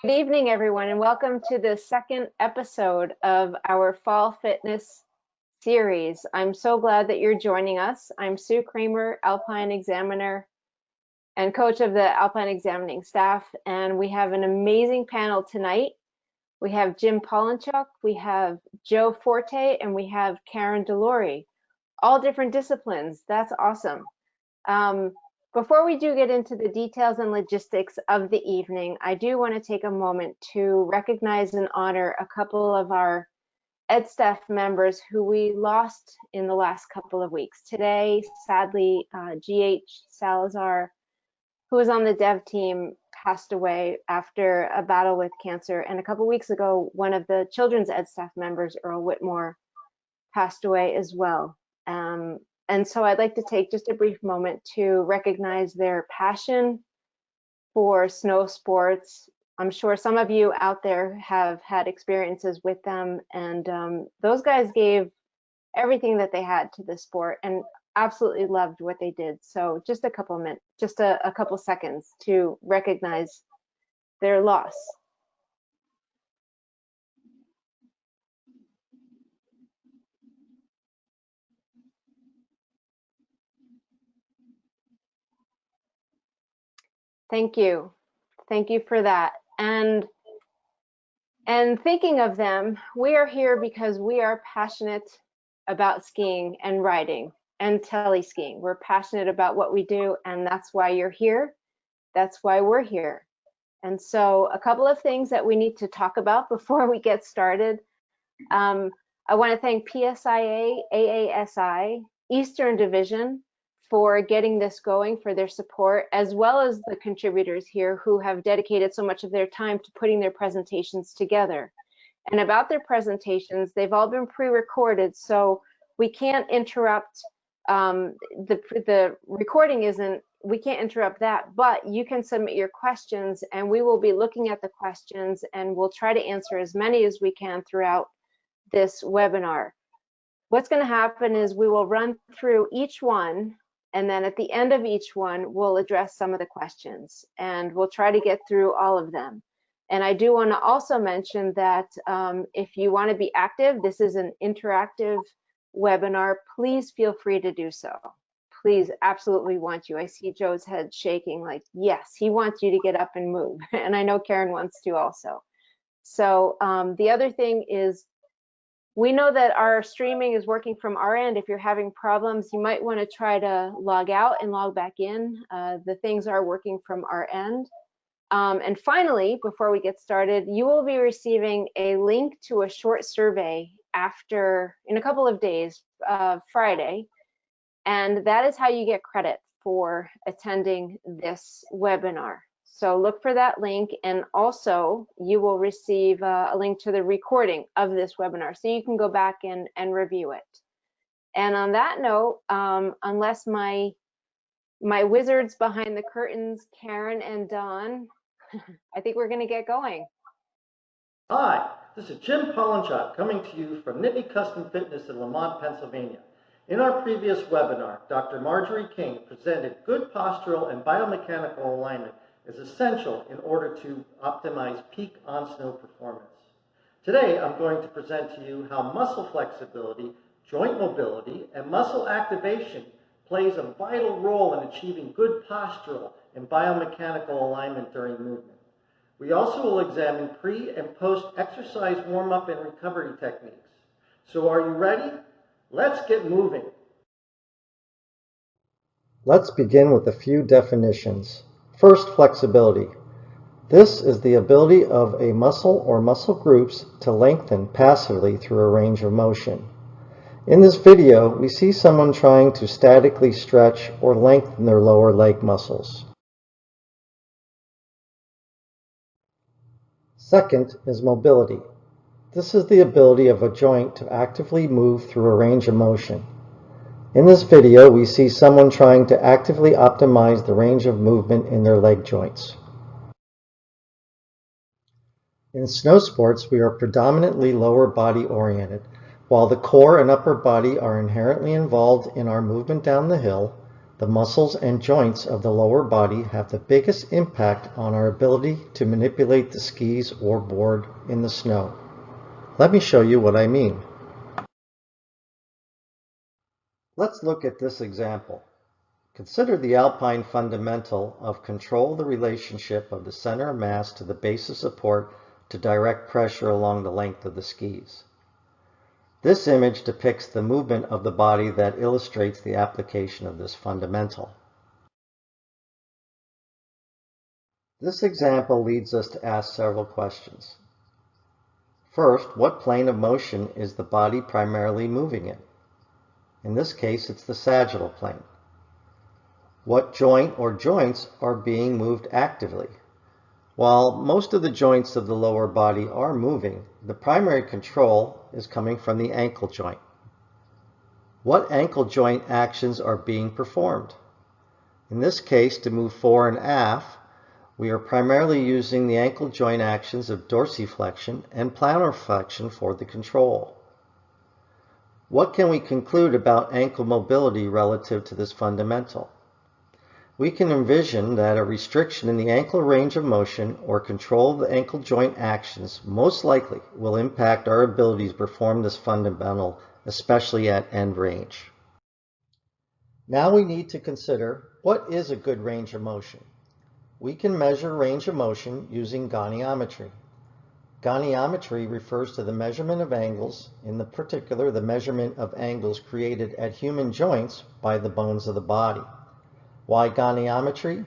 Good evening, everyone, and welcome to the second episode of our Fall Fitness series. I'm so glad that you're joining us. I'm Sue Kramer, Alpine Examiner and coach of the Alpine Examining staff, and we have an amazing panel tonight. We have Jim Polinchuk, we have Joe Forte, and we have Karen Delory, all different disciplines. That's awesome. Before we do get into the details and logistics of the evening, I do want to take a moment to recognize and honor a couple of our Ed staff members who we lost in the last couple of weeks. Today, sadly, GH Salazar, who was on the dev team, passed away after a battle with cancer. And a couple weeks ago, one of the children's Ed staff members, Earl Whitmore, passed away as well. And so I'd like to take just a brief moment to recognize their passion for snow sports. I'm sure some of you out there have had experiences with them, and those guys gave everything that they had to the sport and absolutely loved what they did. So just a couple minutes, just a couple seconds to recognize their loss. Thank you. Thank you for that. And thinking of them, we are here because we are passionate about skiing and riding and teleskiing. We're passionate about what we do, and that's why you're here. That's why we're here. And so a couple of things that we need to talk about before we get started. I want to thank PSIA AASI Eastern Division for getting this going, for their support, as well as the contributors here who have dedicated so much of their time to putting their presentations together. And about their presentations, they've all been pre-recorded, so we can't interrupt the recording isn't, we can't interrupt that, but you can submit your questions and we will be looking at the questions and we'll try to answer as many as we can throughout this webinar. What's going to happen is we will run through each one, and then at the end of each one, we'll address some of the questions, and we'll try to get through all of them. And I do want to also mention that if you want to be active, this is an interactive webinar. Please feel free to do so. Please, absolutely want you. I see Joe's head shaking like, yes, he wants you to get up and move. And I know Karen wants to also. So the other thing is, we know that our streaming is working from our end. If you're having problems, you might want to try to log out and log back in. The things are working from our end. And finally, before we get started, you will be receiving a link to a short survey in a couple of days, Friday. And that is how you get credit for attending this webinar. So look for that link, and also you will receive a link to the recording of this webinar, so you can go back and review it. And on that note, unless my wizards behind the curtains, Karen and Don, I think we're going to get going. Hi, this is Jim Polinchuk coming to you from Nittany Custom Fitness in Lamont, Pennsylvania. In our previous webinar, Dr. Marjorie King presented good postural and biomechanical alignment is essential in order to optimize peak on-snow performance. Today, I'm going to present to you how muscle flexibility, joint mobility, and muscle activation plays a vital role in achieving good postural and biomechanical alignment during movement. We also will examine pre and post exercise warm-up and recovery techniques. So are you ready? Let's get moving. Let's begin with a few definitions. First, flexibility. This is the ability of a muscle or muscle groups to lengthen passively through a range of motion. In this video, we see someone trying to statically stretch or lengthen their lower leg muscles. Second is mobility. This is the ability of a joint to actively move through a range of motion. In this video, we see someone trying to actively optimize the range of movement in their leg joints. In snow sports, we are predominantly lower body oriented. While the core and upper body are inherently involved in our movement down the hill, The muscles and joints of the lower body have the biggest impact on our ability to manipulate the skis or board in the snow. Let me show you what I mean. Let's look at this example. Consider the alpine fundamental of control the relationship of the center of mass to the base of support to direct pressure along the length of the skis. This image depicts the movement of the body that illustrates the application of this fundamental. This example leads us to ask several questions. First, what plane of motion is the body primarily moving in? In this case, it's the sagittal plane. What joint or joints are being moved actively? While most of the joints of the lower body are moving, the primary control is coming from the ankle joint. What ankle joint actions are being performed? In this case, to move fore and aft, we are primarily using the ankle joint actions of dorsiflexion and plantar flexion for the control. What can we conclude about ankle mobility relative to this fundamental? We can envision that a restriction in the ankle range of motion or control of the ankle joint actions most likely will impact our ability to perform this fundamental, especially at end range. Now we need to consider what is a good range of motion. We can measure range of motion using goniometry. Goniometry refers to the measurement of angles, in particular the measurement of angles created at human joints by the bones of the body. Why goniometry?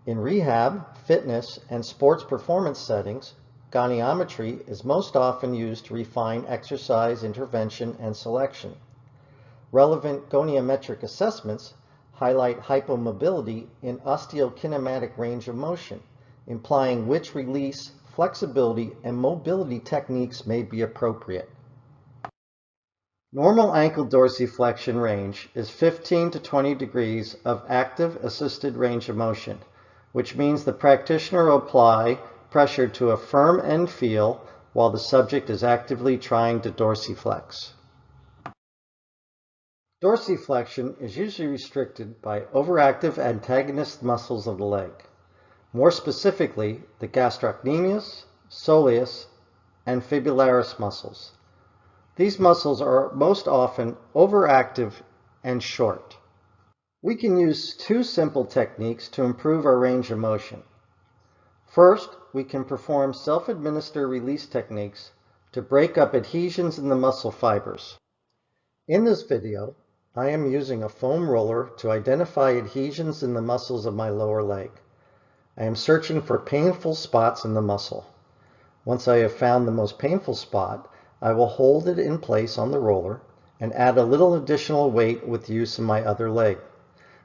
In rehab, fitness, and sports performance settings, goniometry is most often used to refine exercise intervention and selection. Relevant goniometric assessments highlight hypomobility in osteokinematic range of motion, implying which release, flexibility, and mobility techniques may be appropriate. Normal ankle dorsiflexion range is 15 to 20 degrees of active assisted range of motion, which means the practitioner will apply pressure to a firm end feel while the subject is actively trying to dorsiflex. Dorsiflexion is usually restricted by overactive antagonist muscles of the leg, more specifically the gastrocnemius, soleus, and fibularis muscles. These muscles are most often overactive and short. We can use two simple techniques to improve our range of motion. First, we can perform self-administered release techniques to break up adhesions in the muscle fibers. In this video, I am using a foam roller to identify adhesions in the muscles of my lower leg. I am searching for painful spots in the muscle. Once I have found the most painful spot, I will hold it in place on the roller and add a little additional weight with use of my other leg.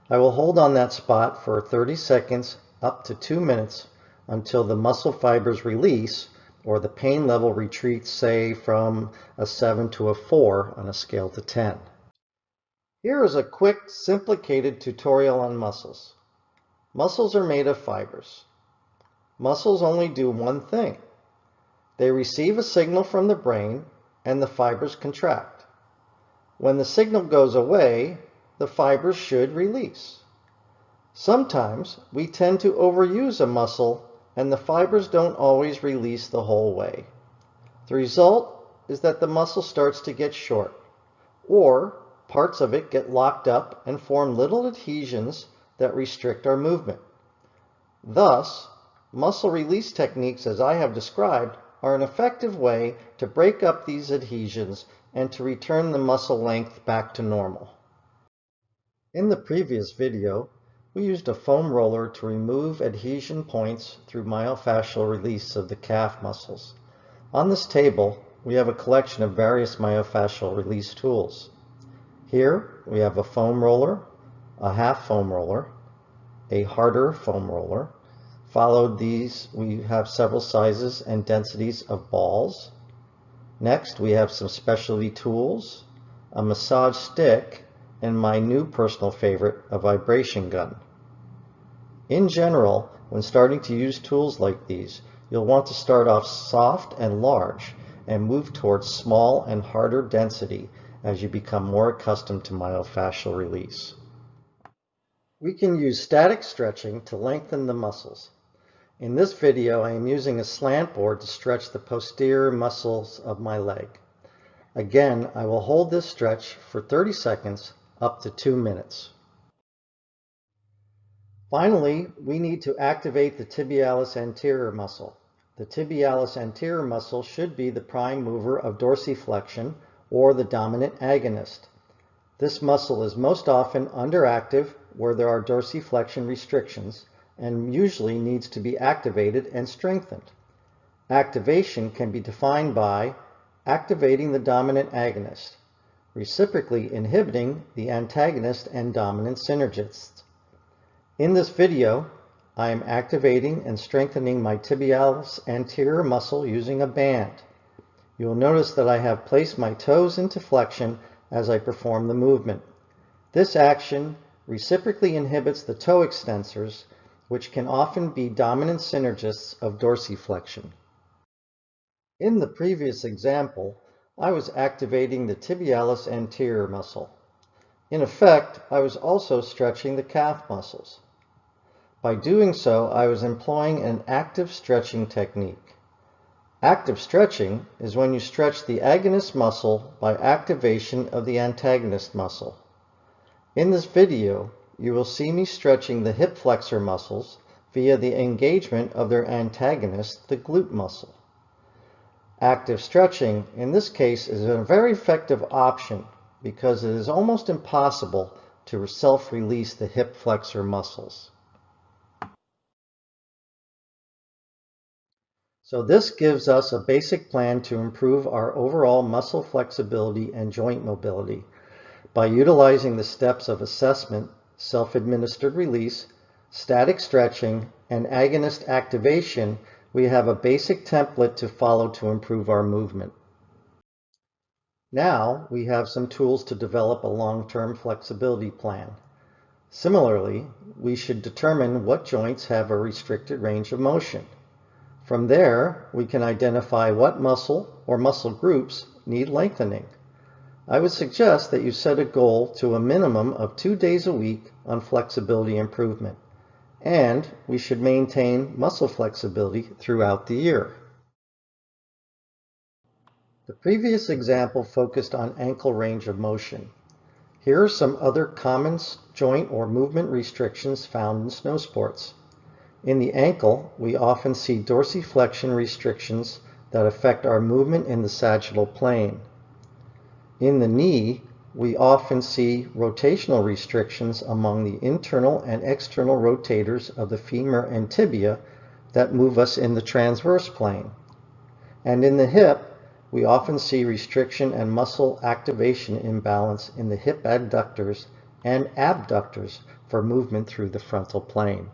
I will hold on that spot for 30 seconds up to 2 minutes until the muscle fibers release or the pain level retreats, say from a 7 to a 4 on a scale to 10. Here is a quick, simplified tutorial on muscles. Muscles are made of fibers. Muscles only do one thing. They receive a signal from the brain and the fibers contract. When the signal goes away, the fibers should release. Sometimes we tend to overuse a muscle and the fibers don't always release the whole way. The result is that the muscle starts to get short, or parts of it get locked up and form little adhesions that restrict our movement. Thus, muscle release techniques, as I have described, are an effective way to break up these adhesions and to return the muscle length back to normal. In the previous video, we used a foam roller to remove adhesion points through myofascial release of the calf muscles. On this table, we have a collection of various myofascial release tools. Here, we have a foam roller, a half foam roller, a harder foam roller. Followed these, we have several sizes and densities of balls. Next, we have some specialty tools, a massage stick, and my new personal favorite, a vibration gun. In general, when starting to use tools like these, you'll want to start off soft and large and move towards small and harder density as you become more accustomed to myofascial release. We can use static stretching to lengthen the muscles. In this video, I am using a slant board to stretch the posterior muscles of my leg. Again, I will hold this stretch for 30 seconds up to 2 minutes. Finally, we need to activate the tibialis anterior muscle. The tibialis anterior muscle should be the prime mover of dorsiflexion or the dominant agonist. This muscle is most often underactive where there are dorsiflexion restrictions and usually needs to be activated and strengthened. Activation can be defined by activating the dominant agonist, reciprocally inhibiting the antagonist and dominant synergists. In this video, I am activating and strengthening my tibialis anterior muscle using a band. You will notice that I have placed my toes into flexion as I perform the movement. This action reciprocally inhibits the toe extensors, which can often be dominant synergists of dorsiflexion. In the previous example, I was activating the tibialis anterior muscle. In effect, I was also stretching the calf muscles. By doing so, I was employing an active stretching technique. Active stretching is when you stretch the agonist muscle by activation of the antagonist muscle. In this video, you will see me stretching the hip flexor muscles via the engagement of their antagonist, the glute muscle. Active stretching, in this case, is a very effective option because it is almost impossible to self-release the hip flexor muscles. So this gives us a basic plan to improve our overall muscle flexibility and joint mobility. By utilizing the steps of assessment, self-administered release, static stretching, and agonist activation, we have a basic template to follow to improve our movement. Now we have some tools to develop a long-term flexibility plan. Similarly, we should determine what joints have a restricted range of motion. From there, we can identify what muscle or muscle groups need lengthening. I would suggest that you set a goal to a minimum of 2 days a week on flexibility improvement, and we should maintain muscle flexibility throughout the year. The previous example focused on ankle range of motion. Here are some other common joint or movement restrictions found in snow sports. In the ankle, we often see dorsiflexion restrictions that affect our movement in the sagittal plane. In the knee, we often see rotational restrictions among the internal and external rotators of the femur and tibia that move us in the transverse plane. And in the hip, we often see restriction and muscle activation imbalance in the hip adductors and abductors for movement through the frontal plane.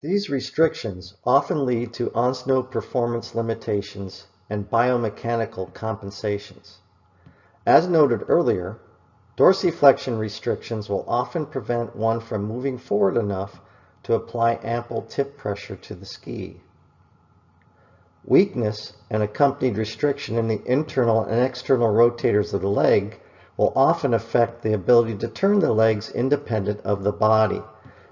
These restrictions often lead to on-snow performance limitations and biomechanical compensations. As noted earlier, dorsiflexion restrictions will often prevent one from moving forward enough to apply ample tip pressure to the ski. Weakness and accompanied restriction in the internal and external rotators of the leg will often affect the ability to turn the legs independent of the body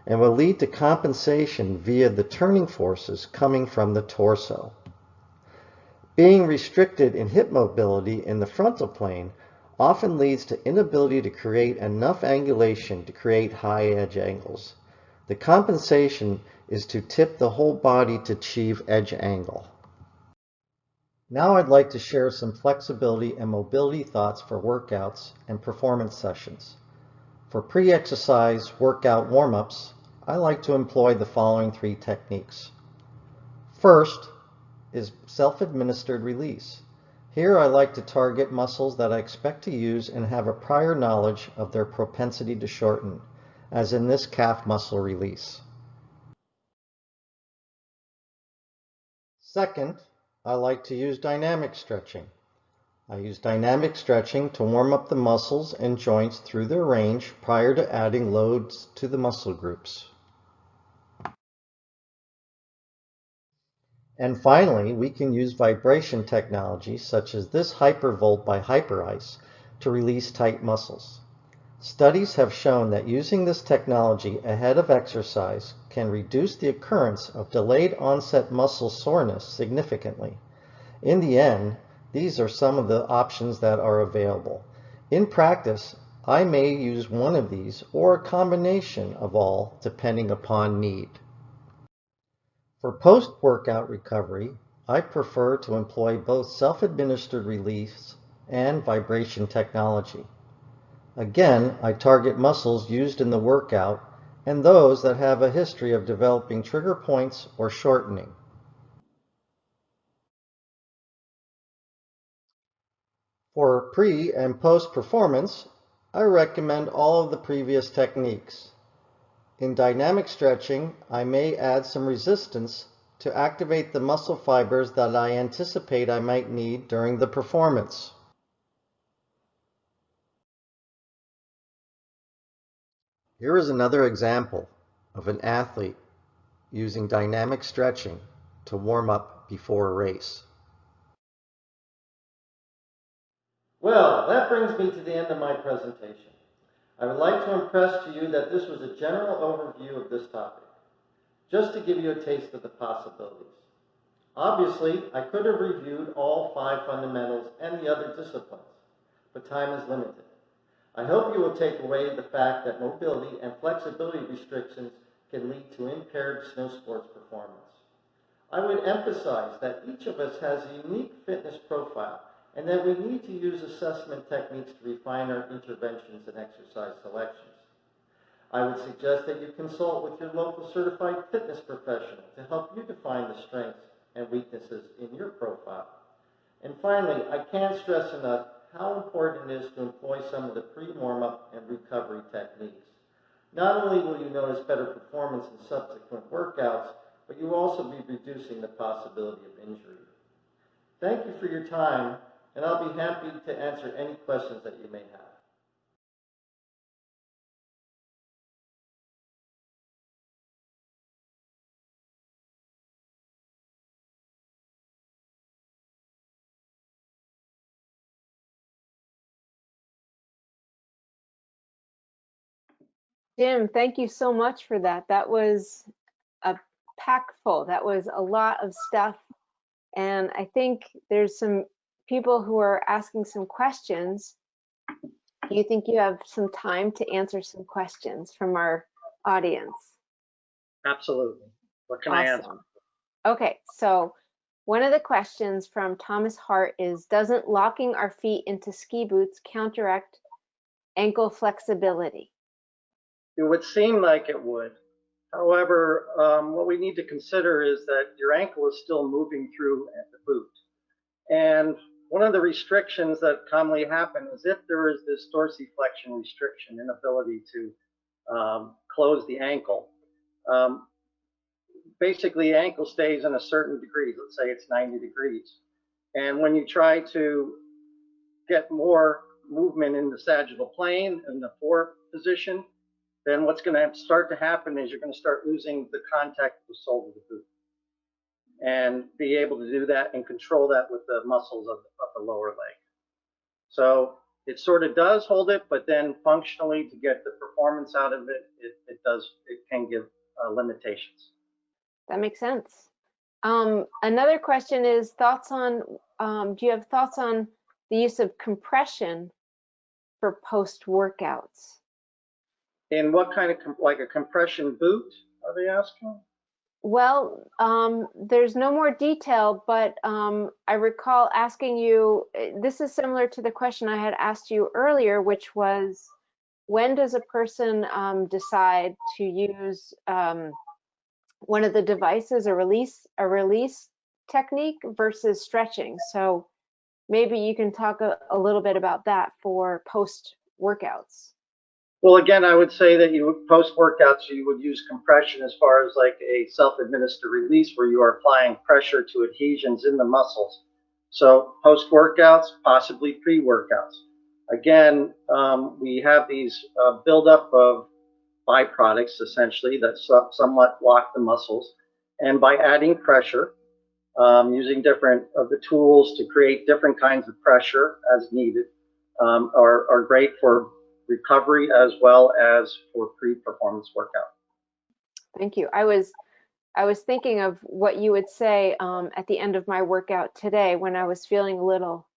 and will lead to compensation via the turning forces coming from the torso. Being restricted in hip mobility in the frontal plane often leads to inability to create enough angulation to create high edge angles. The compensation is to tip the whole body to achieve edge angle. Now I'd like to share some flexibility and mobility thoughts for workouts and performance sessions. For pre-exercise workout warm-ups, I like to employ the following 3 techniques. First is self-administered release. Here I like to target muscles that I expect to use and have a prior knowledge of their propensity to shorten, as in this calf muscle release. Second, I like to use dynamic stretching. I use dynamic stretching to warm up the muscles and joints through their range prior to adding loads to the muscle groups. And finally, we can use vibration technology such as this hypervolt by Hyperice to release tight muscles. Studies have shown that using this technology ahead of exercise can reduce the occurrence of delayed onset muscle soreness significantly. In the end, these are some of the options that are available. In practice, I may use one of these or a combination of all depending upon need. For post-workout recovery, I prefer to employ both self-administered release and vibration technology. Again, I target muscles used in the workout and those that have a history of developing trigger points or shortening. For pre and post performance, I recommend all of the previous techniques. In dynamic stretching, I may add some resistance to activate the muscle fibers that I anticipate I might need during the performance. Here is another example of an athlete using dynamic stretching to warm up before a race. Well, that brings me to the end of my presentation. I would like to impress to you that this was a general overview of this topic, just to give you a taste of the possibilities. Obviously, I could have reviewed all 5 fundamentals and the other disciplines, but time is limited. I hope you will take away the fact that mobility and flexibility restrictions can lead to impaired snow sports performance. I would emphasize that each of us has a unique fitness profile and that we need to use assessment techniques to refine our interventions and exercise selections. I would suggest that you consult with your local certified fitness professional to help you define the strengths and weaknesses in your profile. And finally, I can't stress enough how important it is to employ some of the pre-warm-up and recovery techniques. Not only will you notice better performance in subsequent workouts, but you will also be reducing the possibility of injury. Thank you for your time, and I'll be happy to answer any questions that you may have. Jim, thank you so much for that. That was a pack full. That was a lot of stuff. And I think there's some people who are asking some questions. Do you think you have some time to answer some questions from our audience? Absolutely. What can I answer? Awesome. Okay, so one of the questions from Thomas Hart is, doesn't locking our feet into ski boots counteract ankle flexibility? It would seem like it would. However, what we need to consider is that your ankle is still moving through the boot. And one of the restrictions that commonly happen is if there is this dorsiflexion restriction, inability to close the ankle, basically the ankle stays in a certain degree. Let's say it's 90 degrees. And when you try to get more movement in the sagittal plane in the fore position, then what's going to start to happen is you're going to start losing the contact with the sole of the boot, and be able to do that and control that with the muscles of the lower leg. So it sort of does hold it, but then functionally to get the performance out of it, it can give limitations. That makes sense. Another question is thoughts on, do you have thoughts on the use of compression for post workouts? In what kind of, like a compression boot, are they asking? Well, there's no more detail, but I recall asking you, this is similar to the question I had asked you earlier, which was, when does a person decide to use one of the devices, a release technique versus stretching? So maybe you can talk a little bit about that for post workouts. Well, again, I would say that post workouts, you would use compression as far as like a self-administered release where you are applying pressure to adhesions in the muscles. So post workouts, possibly pre-workouts. Again, we have these buildup of byproducts essentially that somewhat block the muscles. And by adding pressure, using different of the tools to create different kinds of pressure as needed, are great for recovery as well as for pre-performance workout. Thank you. I was thinking of what you would say at the end of my workout today when I was feeling a little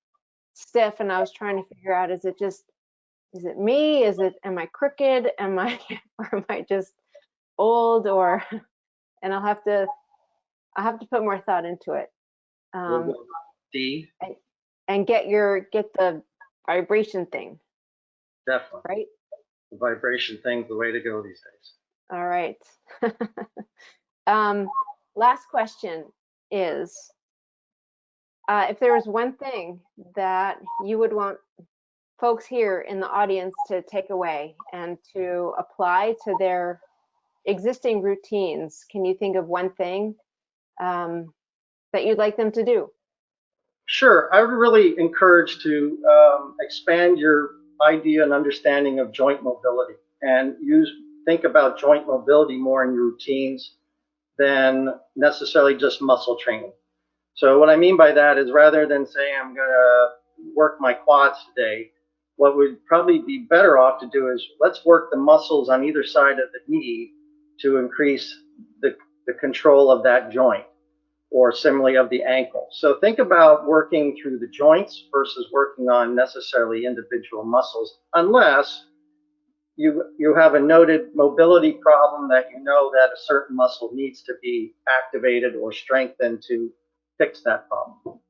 stiff and I was trying to figure out, is it me? Am I crooked? Or am I just old? And I'll have to put more thought into it. D. And get the vibration thing. Definitely. Right? The vibration thing's the way to go these days. All right. Last question is, if there was one thing that you would want folks here in the audience to take away and to apply to their existing routines, can you think of one thing that you'd like them to do? Sure. I would really encourage to expand your idea and understanding of joint mobility and think about joint mobility more in your routines than necessarily just muscle training. So what I mean by that is, rather than saying I'm going to work my quads today, what would probably be better off to do is let's work the muscles on either side of the knee to increase the control of that joint, or similarly of the ankle. So think about working through the joints versus working on necessarily individual muscles, unless you have a noted mobility problem that you know that a certain muscle needs to be activated or strengthened to fix that problem.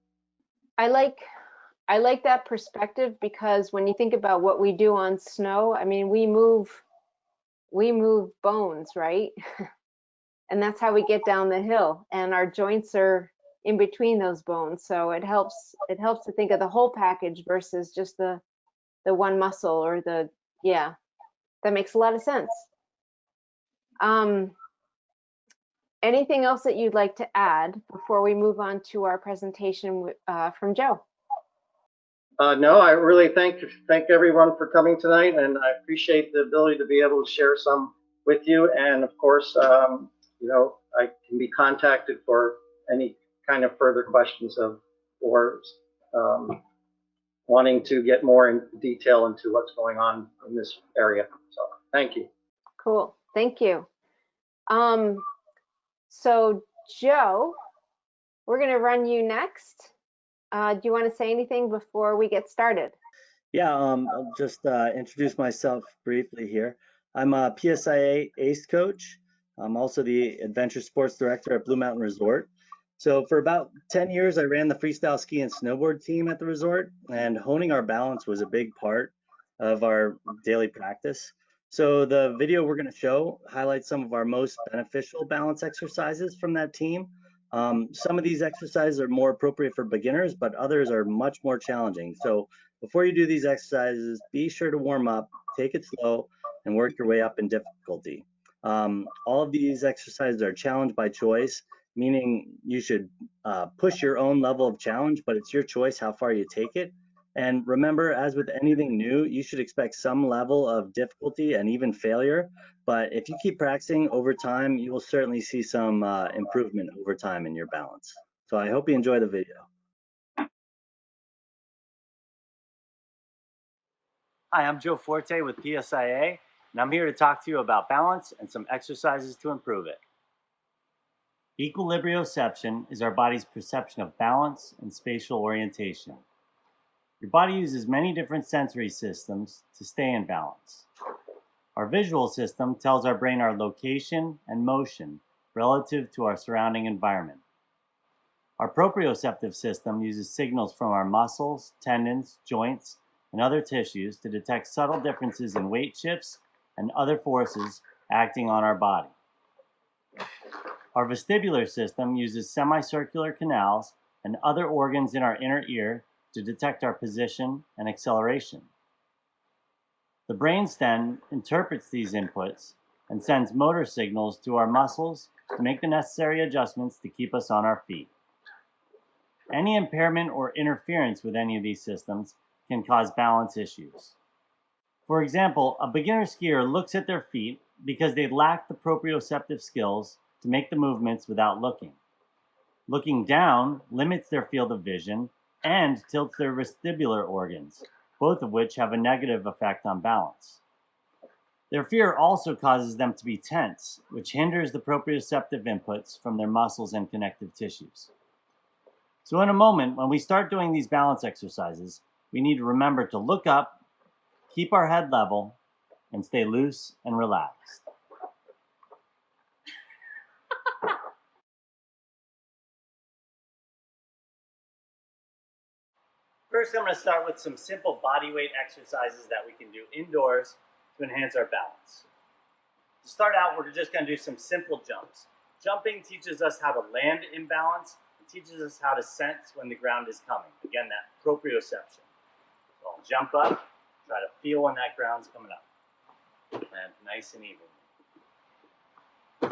I like that perspective, because when you think about what we do on snow, I mean, we move bones, right? And that's how we get down the hill, and our joints are in between those bones. So it helps to think of the whole package versus just the one muscle, or yeah, that makes a lot of sense. Anything else that you'd like to add before we move on to our presentation from Joe? No, I really thank everyone for coming tonight, and I appreciate the ability to be able to share some with you. And of course, I can be contacted for any kind of further questions or wanting to get more in detail into what's going on in this area. So thank you. Cool, thank you. So Joe, we're going to run you next. Do you want to say anything before we get started? Yeah, I'll just introduce myself briefly here. I'm a PSIA AASI coach. I'm also the Adventure Sports Director at Blue Mountain Resort. So for about 10 years, I ran the freestyle ski and snowboard team at the resort, and honing our balance was a big part of our daily practice. So the video we're going to show highlights some of our most beneficial balance exercises from that team. Some of these exercises are more appropriate for beginners, but others are much more challenging. So before you do these exercises, be sure to warm up, take it slow, and work your way up in difficulty. All of these exercises are challenge by choice, meaning you should push your own level of challenge, but it's your choice how far you take it. And remember, as with anything new, you should expect some level of difficulty and even failure. But if you keep practicing over time, you will certainly see some improvement over time in your balance. So I hope you enjoy the video. Hi, I'm Joe Forte with PSIA, and I'm here to talk to you about balance and some exercises to improve it. Equilibrioception is our body's perception of balance and spatial orientation. Your body uses many different sensory systems to stay in balance. Our visual system tells our brain our location and motion relative to our surrounding environment. Our proprioceptive system uses signals from our muscles, tendons, joints, and other tissues to detect subtle differences in weight shifts and other forces acting on our body. Our vestibular system uses semicircular canals and other organs in our inner ear to detect our position and acceleration. The brainstem interprets these inputs and sends motor signals to our muscles to make the necessary adjustments to keep us on our feet. Any impairment or interference with any of these systems can cause balance issues. For example, a beginner skier looks at their feet because they lack the proprioceptive skills to make the movements without looking. Looking down limits their field of vision and tilts their vestibular organs, both of which have a negative effect on balance. Their fear also causes them to be tense, which hinders the proprioceptive inputs from their muscles and connective tissues. So in a moment, when we start doing these balance exercises, we need to remember to look up, keep our head level, and stay loose and relaxed. First, I'm going to start with some simple body weight exercises that we can do indoors to enhance our balance. To start out, we're just going to do some simple jumps. Jumping teaches us how to land in balance and teaches us how to sense when the ground is coming. Again, that proprioception. So I'll jump up, try to feel when that ground's coming up. Land nice and even. All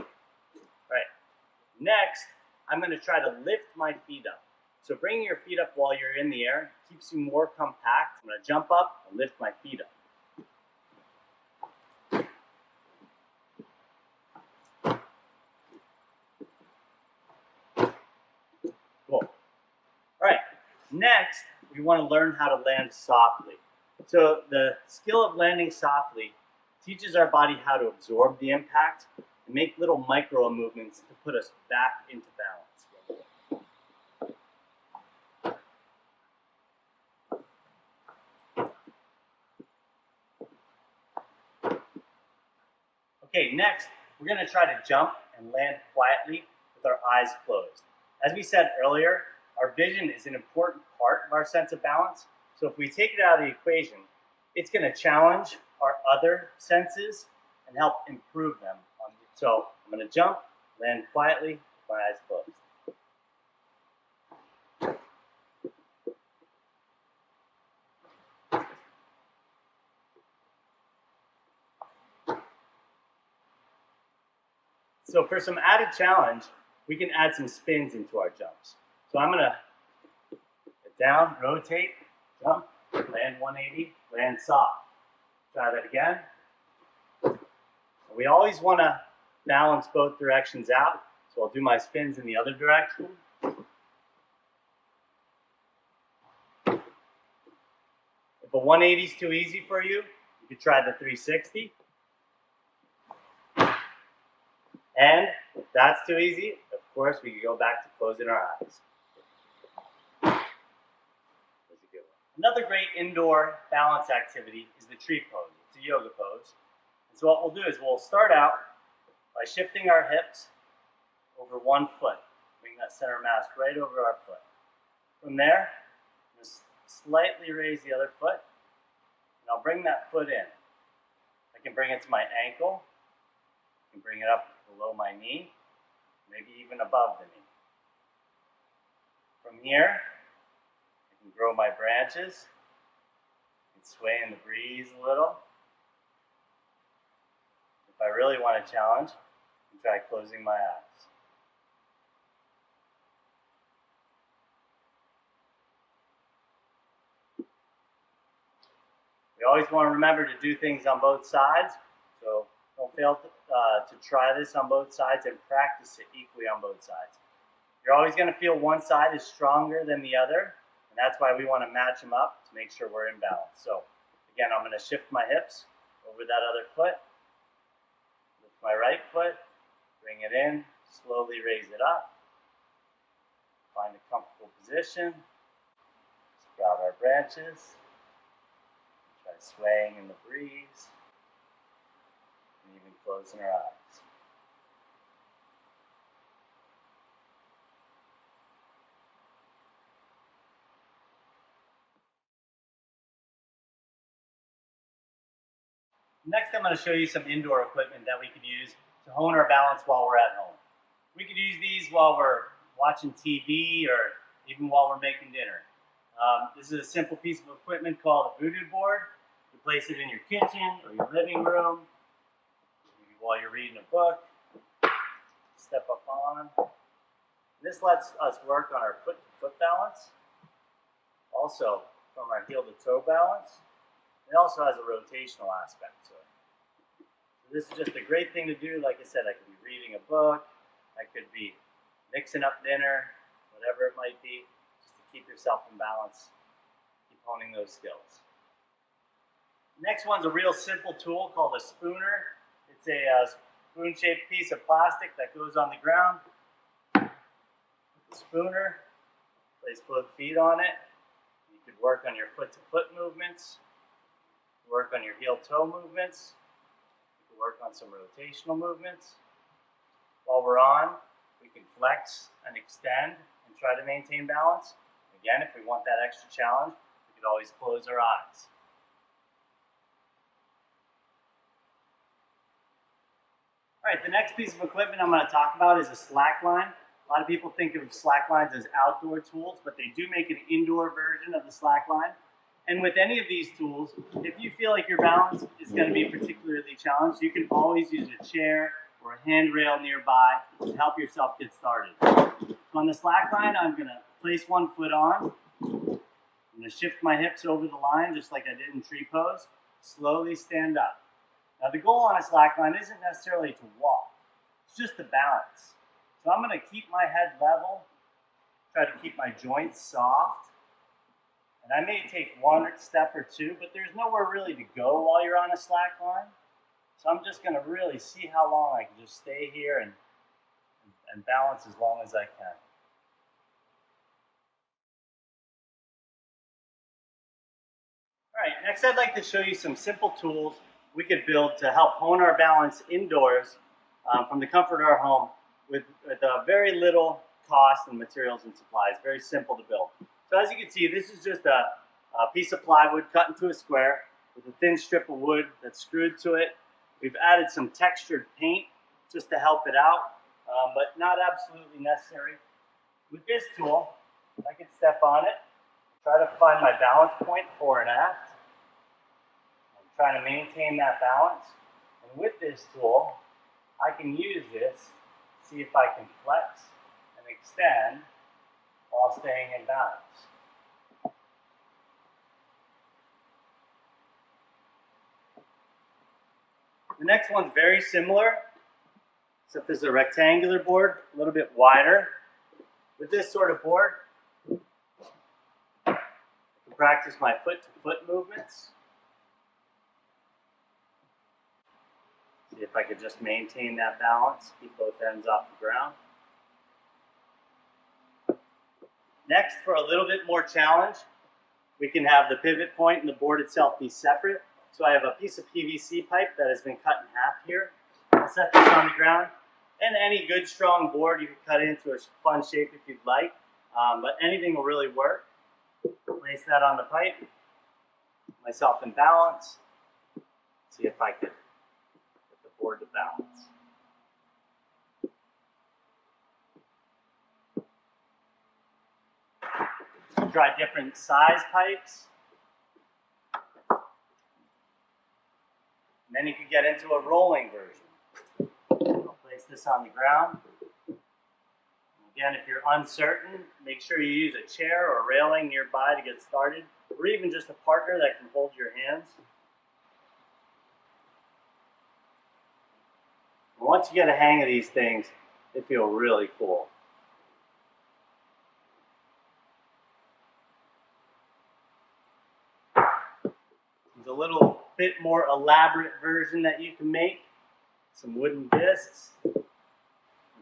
right. Next, I'm going to try to lift my feet up. So bringing your feet up while you're in the air keeps you more compact. I'm going to jump up and lift my feet up. Cool. All right. Next, we want to learn how to land softly. So the skill of landing softly teaches our body how to absorb the impact and make little micro movements to put us back into balance. Okay, next, we're going to try to jump and land quietly with our eyes closed. As we said earlier, our vision is an important part of our sense of balance. So if we take it out of the equation, it's going to challenge our other senses and help improve them. So I'm going to jump, land quietly with my eyes closed. So for some added challenge, we can add some spins into our jumps. So I'm going to get down, rotate, jump, land 180, land soft. Try that again. We always want to balance both directions out, so I'll do my spins in the other direction. If a 180 is too easy for you, you could try the 360. And if that's too easy, of course, we can go back to closing our eyes. That's a good one. Another great indoor balance activity is the tree pose. It's a yoga pose. And so what we'll do is we'll start out by shifting our hips over one foot. Bring that center mass right over our foot. From there, just slightly raise the other foot, and I'll bring that foot in. I can bring it to my ankle, I can bring it up below my knee, maybe even above the knee. From here, I can grow my branches, and sway in the breeze a little. If I really want a challenge, I can try closing my eyes. We always want to remember to do things on both sides, so don't fail to try this on both sides and practice it equally on both sides. You're always going to feel one side is stronger than the other, and that's why we want to match them up to make sure we're in balance. So again, I'm going to shift my hips over that other foot, lift my right foot, bring it in, slowly raise it up, find a comfortable position, sprout our branches, try swaying in the breeze, and even closing our eyes. Next, I'm going to show you some indoor equipment that we could use to hone our balance while we're at home. We could use these while we're watching TV or even while we're making dinner. This is a simple piece of equipment called a voodoo board. You place it in your kitchen or your living room, maybe while you're reading a book. Step up on. This lets us work on our foot-to-foot balance, also from our heel-to-toe balance. It also has a rotational aspect to it. So this is just a great thing to do. Like I said, I could be reading a book, I could be mixing up dinner, whatever it might be, just to keep yourself in balance, keep honing those skills. Next one's a real simple tool called a spooner. It's a spoon-shaped piece of plastic that goes on the ground. The spooner, place both feet on it. You could work on your foot-to-foot movements, work on your heel-toe movements, you could work on some rotational movements. While we're on, we can flex and extend and try to maintain balance. Again, if we want that extra challenge, we could always close our eyes. All right, the next piece of equipment I'm going to talk about is a slack line. A lot of people think of slack lines as outdoor tools, but they do make an indoor version of the slack line. And with any of these tools, if you feel like your balance is going to be particularly challenged, you can always use a chair or a handrail nearby to help yourself get started. So on the slack line, I'm going to place one foot on. I'm going to shift my hips over the line just like I did in tree pose. Slowly stand up. Now the goal on a slack line isn't necessarily to walk, it's just to balance. So I'm going to keep my head level, try to keep my joints soft, and I may take one step or two, but there's nowhere really to go while you're on a slack line. So I'm just going to really see how long I can just stay here and balance as long as I can. All right, next I'd like to show you some simple tools we could build to help hone our balance indoors from the comfort of our home with very little cost and materials and supplies. Very simple to build. So as you can see, this is just a piece of plywood cut into a square with a thin strip of wood that's screwed to it. We've added some textured paint just to help it out, but not absolutely necessary. With this tool, I can step on it, try to find my balance point for an act. I'm trying to maintain that balance. And with this tool, I can use this, see if I can flex and extend while staying in balance. The next one's very similar, except there's a rectangular board, a little bit wider. With this sort of board, I can practice my foot-to-foot movements. See if I could just maintain that balance, keep both ends off the ground. Next, for a little bit more challenge, we can have the pivot point and the board itself be separate. So I have a piece of PVC pipe that has been cut in half here. I'll set this on the ground. And any good strong board you can cut into a fun shape if you'd like. But anything will really work. Place that on the pipe. Put myself in balance. See if I can get the board to balance. Try different size pipes. And then you can get into a rolling version. I'll place this on the ground. Again, if you're uncertain, make sure you use a chair or a railing nearby to get started, or even just a partner that can hold your hands. And once you get a hang of these things, they feel really cool. There's a little bit more elaborate version that you can make. Some wooden discs, a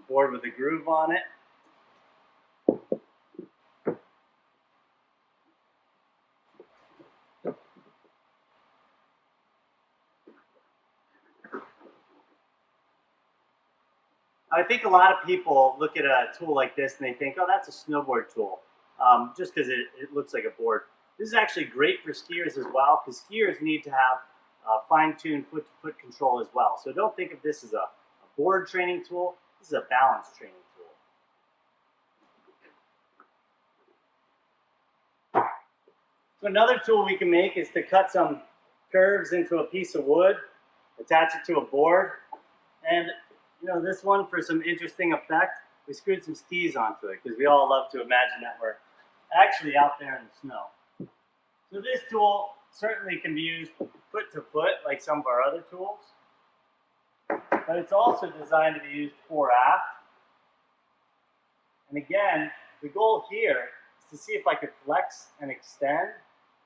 board with a groove on it. I think a lot of people look at a tool like this and they think, oh, that's a snowboard tool, just because it looks like a board. This is actually great for skiers as well, because skiers need to have fine-tuned foot-to-foot control as well. So don't think of this as a board training tool. This is a balance training tool. So another tool we can make is to cut some curves into a piece of wood, attach it to a board, and this one, for some interesting effect, we screwed some skis onto it, because we all love to imagine that we're actually out there in the snow. So this tool certainly can be used foot to foot like some of our other tools, but it's also designed to be used fore aft. And again, the goal here is to see if I could flex and extend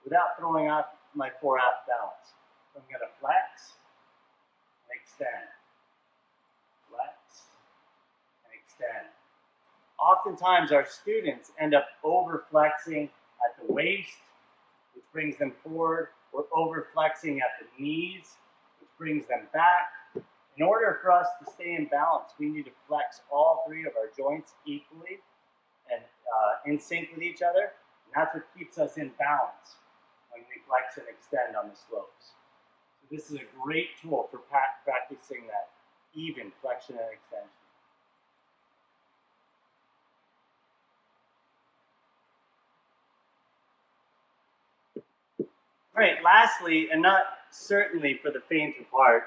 without throwing off my fore-aft balance. So I'm going to flex and extend. Flex and extend. Oftentimes our students end up over-flexing at the waist, which brings them forward, or over-flexing at the knees, which brings them back. In order for us to stay in balance, we need to flex all three of our joints equally and in sync with each other. And that's what keeps us in balance when we flex and extend on the slopes. So this is a great tool for practicing that even flexion and extension. All right, lastly, and not certainly for the faint of heart,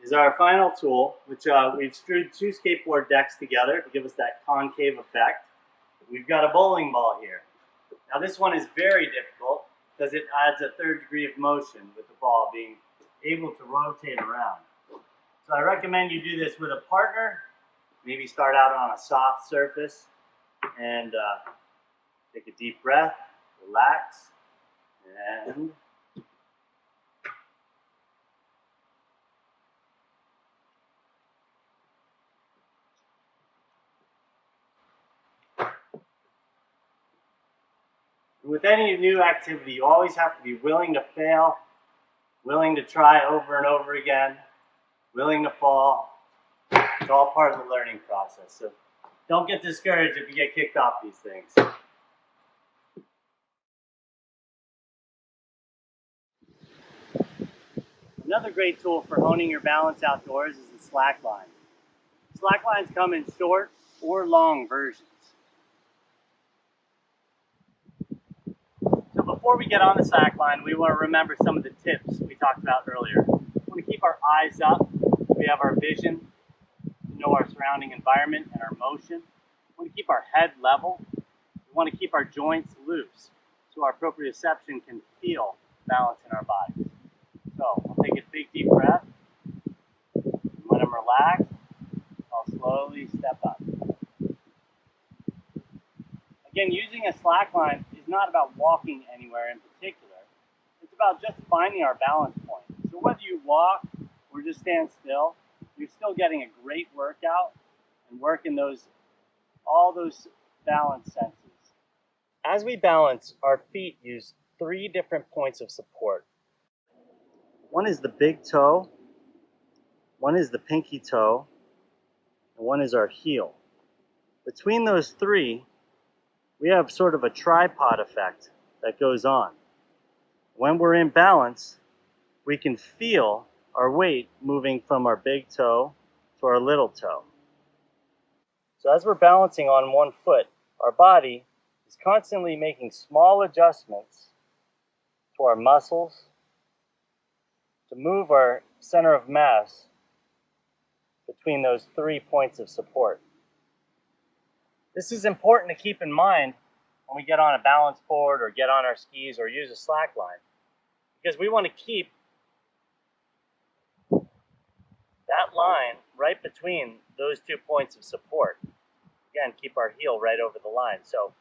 is our final tool, which we've screwed two skateboard decks together to give us that concave effect. We've got a bowling ball here. Now this one is very difficult because it adds a third degree of motion with the ball being able to rotate around. So I recommend you do this with a partner. Maybe start out on a soft surface and take a deep breath, relax, and with any new activity, you always have to be willing to fail, willing to try over and over again, willing to fall. It's all part of the learning process. So don't get discouraged if you get kicked off these things. Another great tool for honing your balance outdoors is the slack line. Slack lines come in short or long versions. So before we get on the slack line, we want to remember some of the tips we talked about earlier. We want to keep our eyes up. We have our vision to know our surrounding environment and our motion. We want to keep our head level. We want to keep our joints loose so our proprioception can feel balance in our body. So I'll take a big deep breath. When I'm relaxed, I'll slowly step up. Again, using a slack line is not about walking anywhere in particular. It's about just finding our balance point. So whether you walk or just stand still, you're still getting a great workout and working all those balance senses. As we balance, our feet use three different points of support. One is the big toe, one is the pinky toe, and one is our heel. Between those three, we have sort of a tripod effect that goes on. When we're in balance, we can feel our weight moving from our big toe to our little toe. So as we're balancing on one foot, our body is constantly making small adjustments to our muscles to move our center of mass between those 3 points of support. This is important to keep in mind when we get on a balance board or get on our skis or use a slack line, because we want to keep that line right between those 2 points of support. Again, keep our heel right over the line. So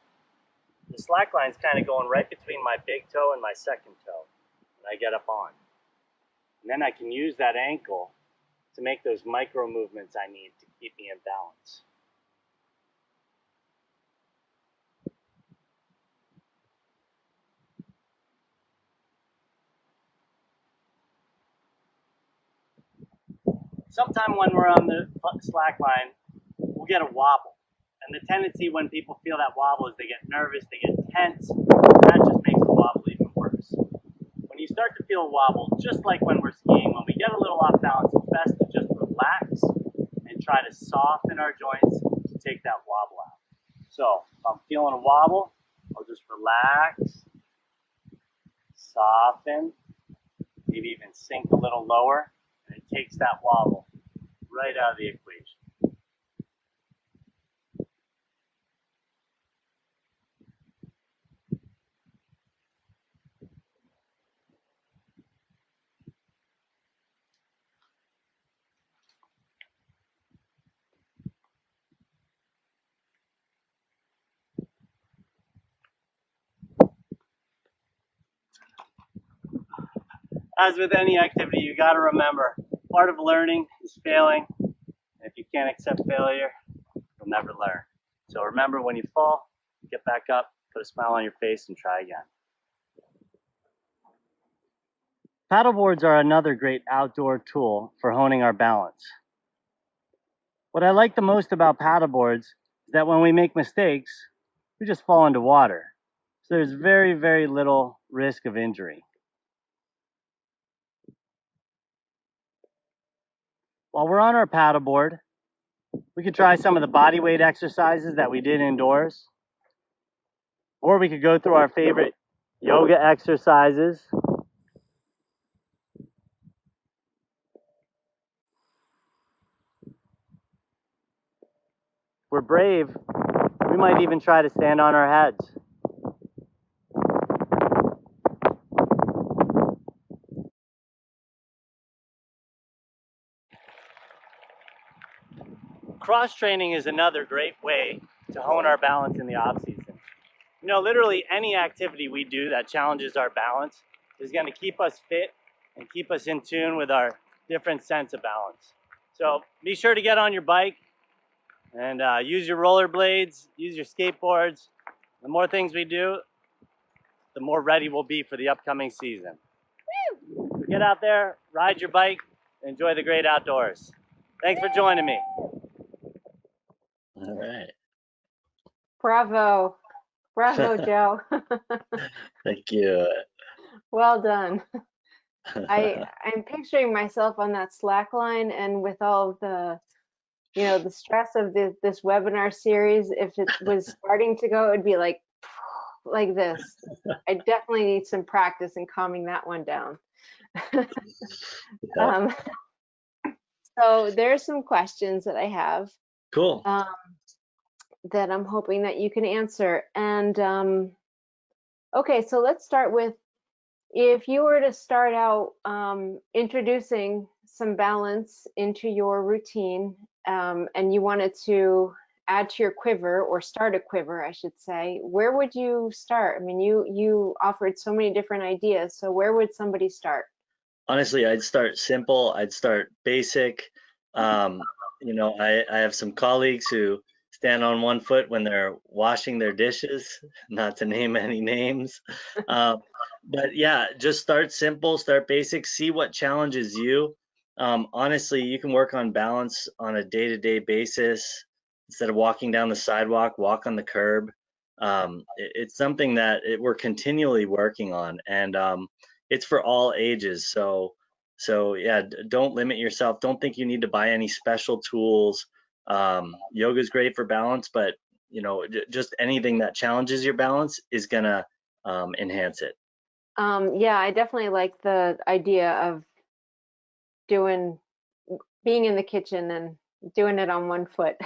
the slack line is kind of going right between my big toe and my second toe when I get up on. And then I can use that ankle to make those micro movements I need to keep me in balance. Sometime when we're on the slack line, we'll get a wobble. And the tendency when people feel that wobble is they get nervous, they get tense, and that just makes the wobble even worse. When you start to feel a wobble, just like when we're skiing, when we get a little off balance, it's best to just relax and try to soften our joints to take that wobble out. So if I'm feeling a wobble, I'll just relax, soften, maybe even sink a little lower, and it takes that wobble right out of the equation. As with any activity, you got to remember, part of learning is failing. If you can't accept failure, you'll never learn. So remember, when you fall, get back up, put a smile on your face, and try again. Paddleboards are another great outdoor tool for honing our balance. What I like the most about paddleboards is that when we make mistakes, we just fall into water. So there's very, very little risk of injury. While we're on our paddleboard, we could try some of the body weight exercises that we did indoors, or we could go through our favorite yoga exercises. If we're brave, we might even try to stand on our heads. Cross training is another great way to hone our balance in the off season. You know, literally any activity we do that challenges our balance is going to keep us fit and keep us in tune with our different sense of balance. So be sure to get on your bike and use your rollerblades, use your skateboards. The more things we do, the more ready we'll be for the upcoming season. So get out there, ride your bike, and enjoy the great outdoors. Thanks for joining me. All right. Bravo. Bravo, Joe. Thank you. Well done. I'm picturing myself on that slack line, and with all of the, the stress of this webinar series, if it was starting to go, it'd be like this. I definitely need some practice in calming that one down. Yeah. So there's some questions that I have Cool. that I'm hoping that you can answer. And okay, so let's start with, if you were to start out introducing some balance into your routine, and you wanted to add to your quiver, or start a quiver, I should say, where would you start? I mean, you offered so many different ideas, so where would somebody start? Honestly, I'd start simple. I'd start basic. I have some colleagues who stand on one foot when they're washing their dishes, not to name any names. Uh, but yeah, just start simple, start basic, see what challenges you. Honestly, you can work on balance on a day-to-day basis. Instead of walking down the sidewalk, walk on the curb. It's something that we're continually working on, and it's for all ages. So yeah, don't limit yourself. Don't think you need to buy any special tools. Yoga is great for balance, but just anything that challenges your balance is gonna enhance it. Yeah, I definitely like the idea of being in the kitchen and doing it on one foot.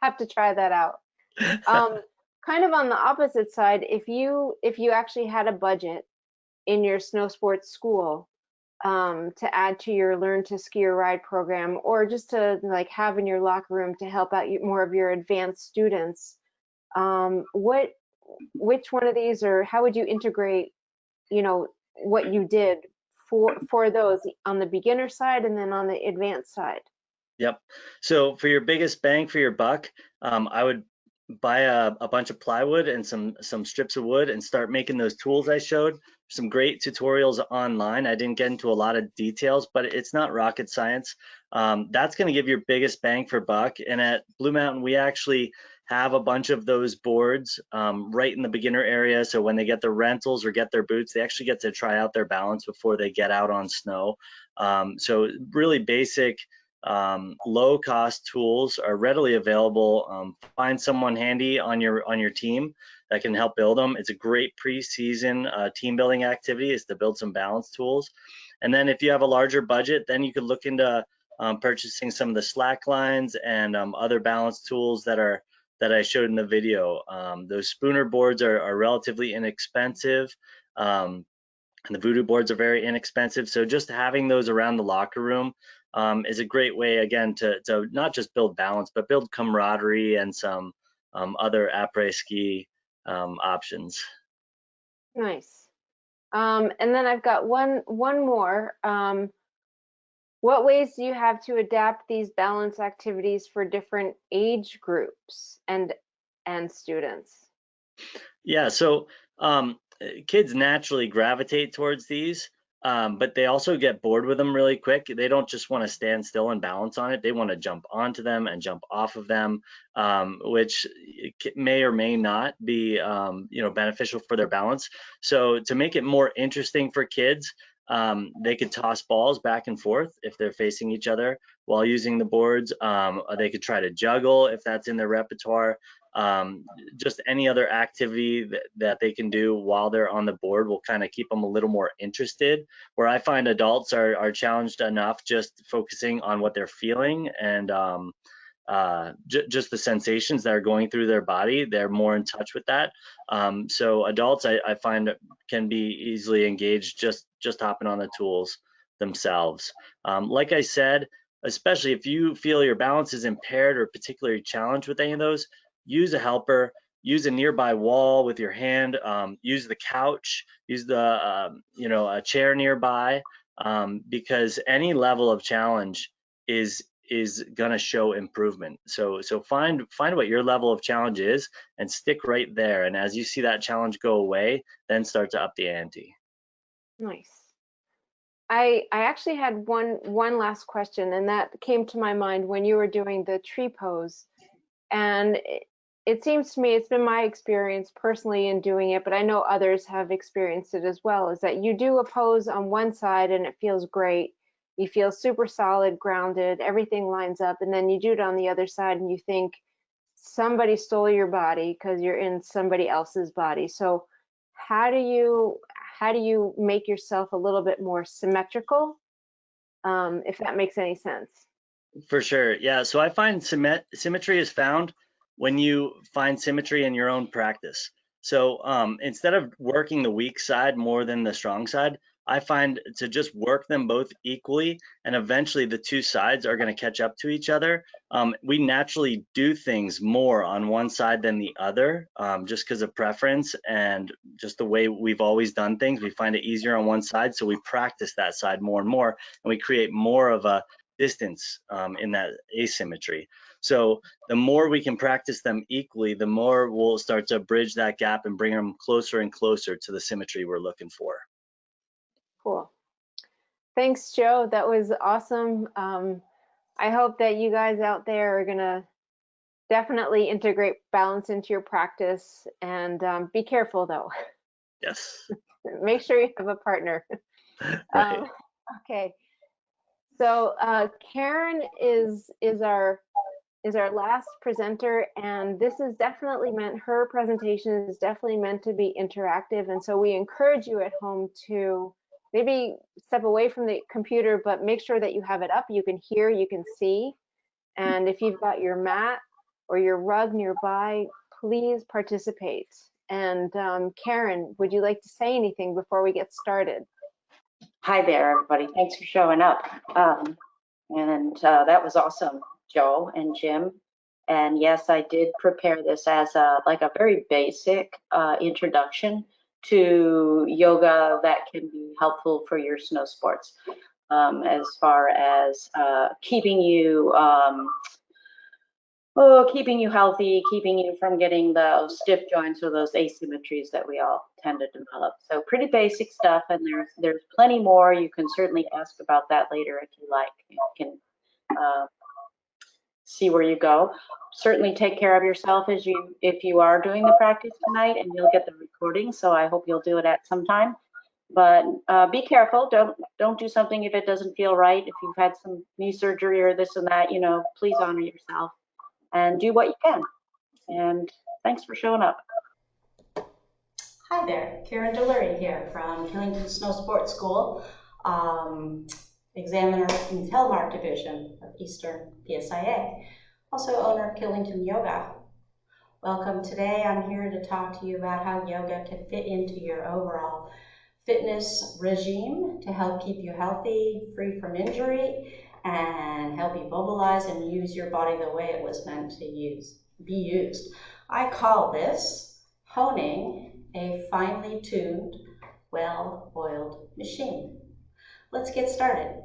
Have to try that out. Kind of on the opposite side, if you actually had a budget in your snow sports school, to add to your Learn to Ski or Ride program, or just to like have in your locker room to help out more of your advanced students, which one of these, or how would you integrate, what you did for those on the beginner side and then on the advanced side? Yep. So for your biggest bang for your buck, I would buy a bunch of plywood and some strips of wood and start making those tools I showed. Some great tutorials online. I didn't get into a lot of details, but it's not rocket science. That's going to give your biggest bang for buck. And at Blue Mountain, we actually have a bunch of those boards right in the beginner area. So when they get their rentals or get their boots, they actually get to try out their balance before they get out on snow. So really basic, low cost tools are readily available. Find someone handy on your team that can help build them. It's a great preseason team building activity, is to build some balance tools. And then if you have a larger budget, then you could look into purchasing some of the slack lines and other balance tools that I showed in the video. Those spooner boards are relatively inexpensive. And the voodoo boards are very inexpensive. So just having those around the locker room is a great way, again, to not just build balance, but build camaraderie and some other après ski options. Nice. And then I've got one more. What ways do you have to adapt these balance activities for different age groups and students? Yeah, so kids naturally gravitate towards these, but they also get bored with them really quick. They don't just want to stand still and balance on it. They want to jump onto them and jump off of them, which may or may not be, beneficial for their balance. So to make it more interesting for kids, they could toss balls back and forth if they're facing each other while using the boards. They could try to juggle if that's in their repertoire. Just any other activity that they can do while they're on the board will kind of keep them a little more interested. Where I find adults are challenged enough just focusing on what they're feeling and just the sensations that are going through their body. They're more in touch with that. So adults, I find, can be easily engaged just hopping on the tools themselves. Like I said, especially if you feel your balance is impaired or particularly challenged with any of those, use a helper, use a nearby wall with your hand, use the couch, use the a chair nearby, because any level of challenge is going to show improvement. So find what your level of challenge is and stick right there. And as you see that challenge go away, then start to up the ante. Nice. I actually had one last question, and that came to my mind when you were doing the tree pose. And it seems to me, it's been my experience personally in doing it, but I know others have experienced it as well, is that you do a pose on one side and it feels great. You feel super solid, grounded, everything lines up, and then you do it on the other side and you think somebody stole your body because you're in somebody else's body. So how do you make yourself a little bit more symmetrical, if that makes any sense? For sure. Yeah. So I find symmetry is found when you find symmetry in your own practice. So instead of working the weak side more than the strong side, I find to just work them both equally, and eventually the two sides are going to catch up to each other. We naturally do things more on one side than the other, just because of preference and just the way we've always done things. We find it easier on one side, so we practice that side more and more, and we create more of a distance in that asymmetry. So the more we can practice them equally, the more we'll start to bridge that gap and bring them closer and closer to the symmetry we're looking for. Cool. Thanks, Joe. That was awesome. I hope that you guys out there are gonna definitely integrate balance into your practice, and be careful though. Yes. Make sure you have a partner. Right. Okay. So Karen is our last presenter, and this is definitely meant, her presentation is definitely meant to be interactive, and so we encourage you at home to maybe step away from the computer, but make sure that you have it up, you can hear, you can see, and if you've got your mat or your rug nearby, please participate. And Karen, would you like to say anything before we get started? Hi there, everybody. Thanks for showing up. That was awesome, Joe and Jim. And yes, I did prepare this as a very basic introduction to yoga that can be helpful for your snow sports, as far as keeping you healthy, keeping you from getting those stiff joints or those asymmetries that we all tend to develop. So pretty basic stuff, and there's plenty more. You can certainly ask about that later if you like. You can see where you go. Certainly take care of yourself if you are doing the practice tonight, and you'll get the recording. So I hope you'll do it at some time. But be careful. Don't do something if it doesn't feel right. If you've had some knee surgery or this and that, please honor yourself and do what you can. And thanks for showing up. Hi there, Karen Delury here from Killington Snow Sports School, Examiner in Telemark Division of Eastern PSIA, also owner of Killington Yoga. Welcome. Today I'm here to talk to you about how yoga can fit into your overall fitness regime to help keep you healthy, free from injury, and help you mobilize and use your body the way it was meant to be used. I call this honing a finely tuned well-oiled machine. Let's get started.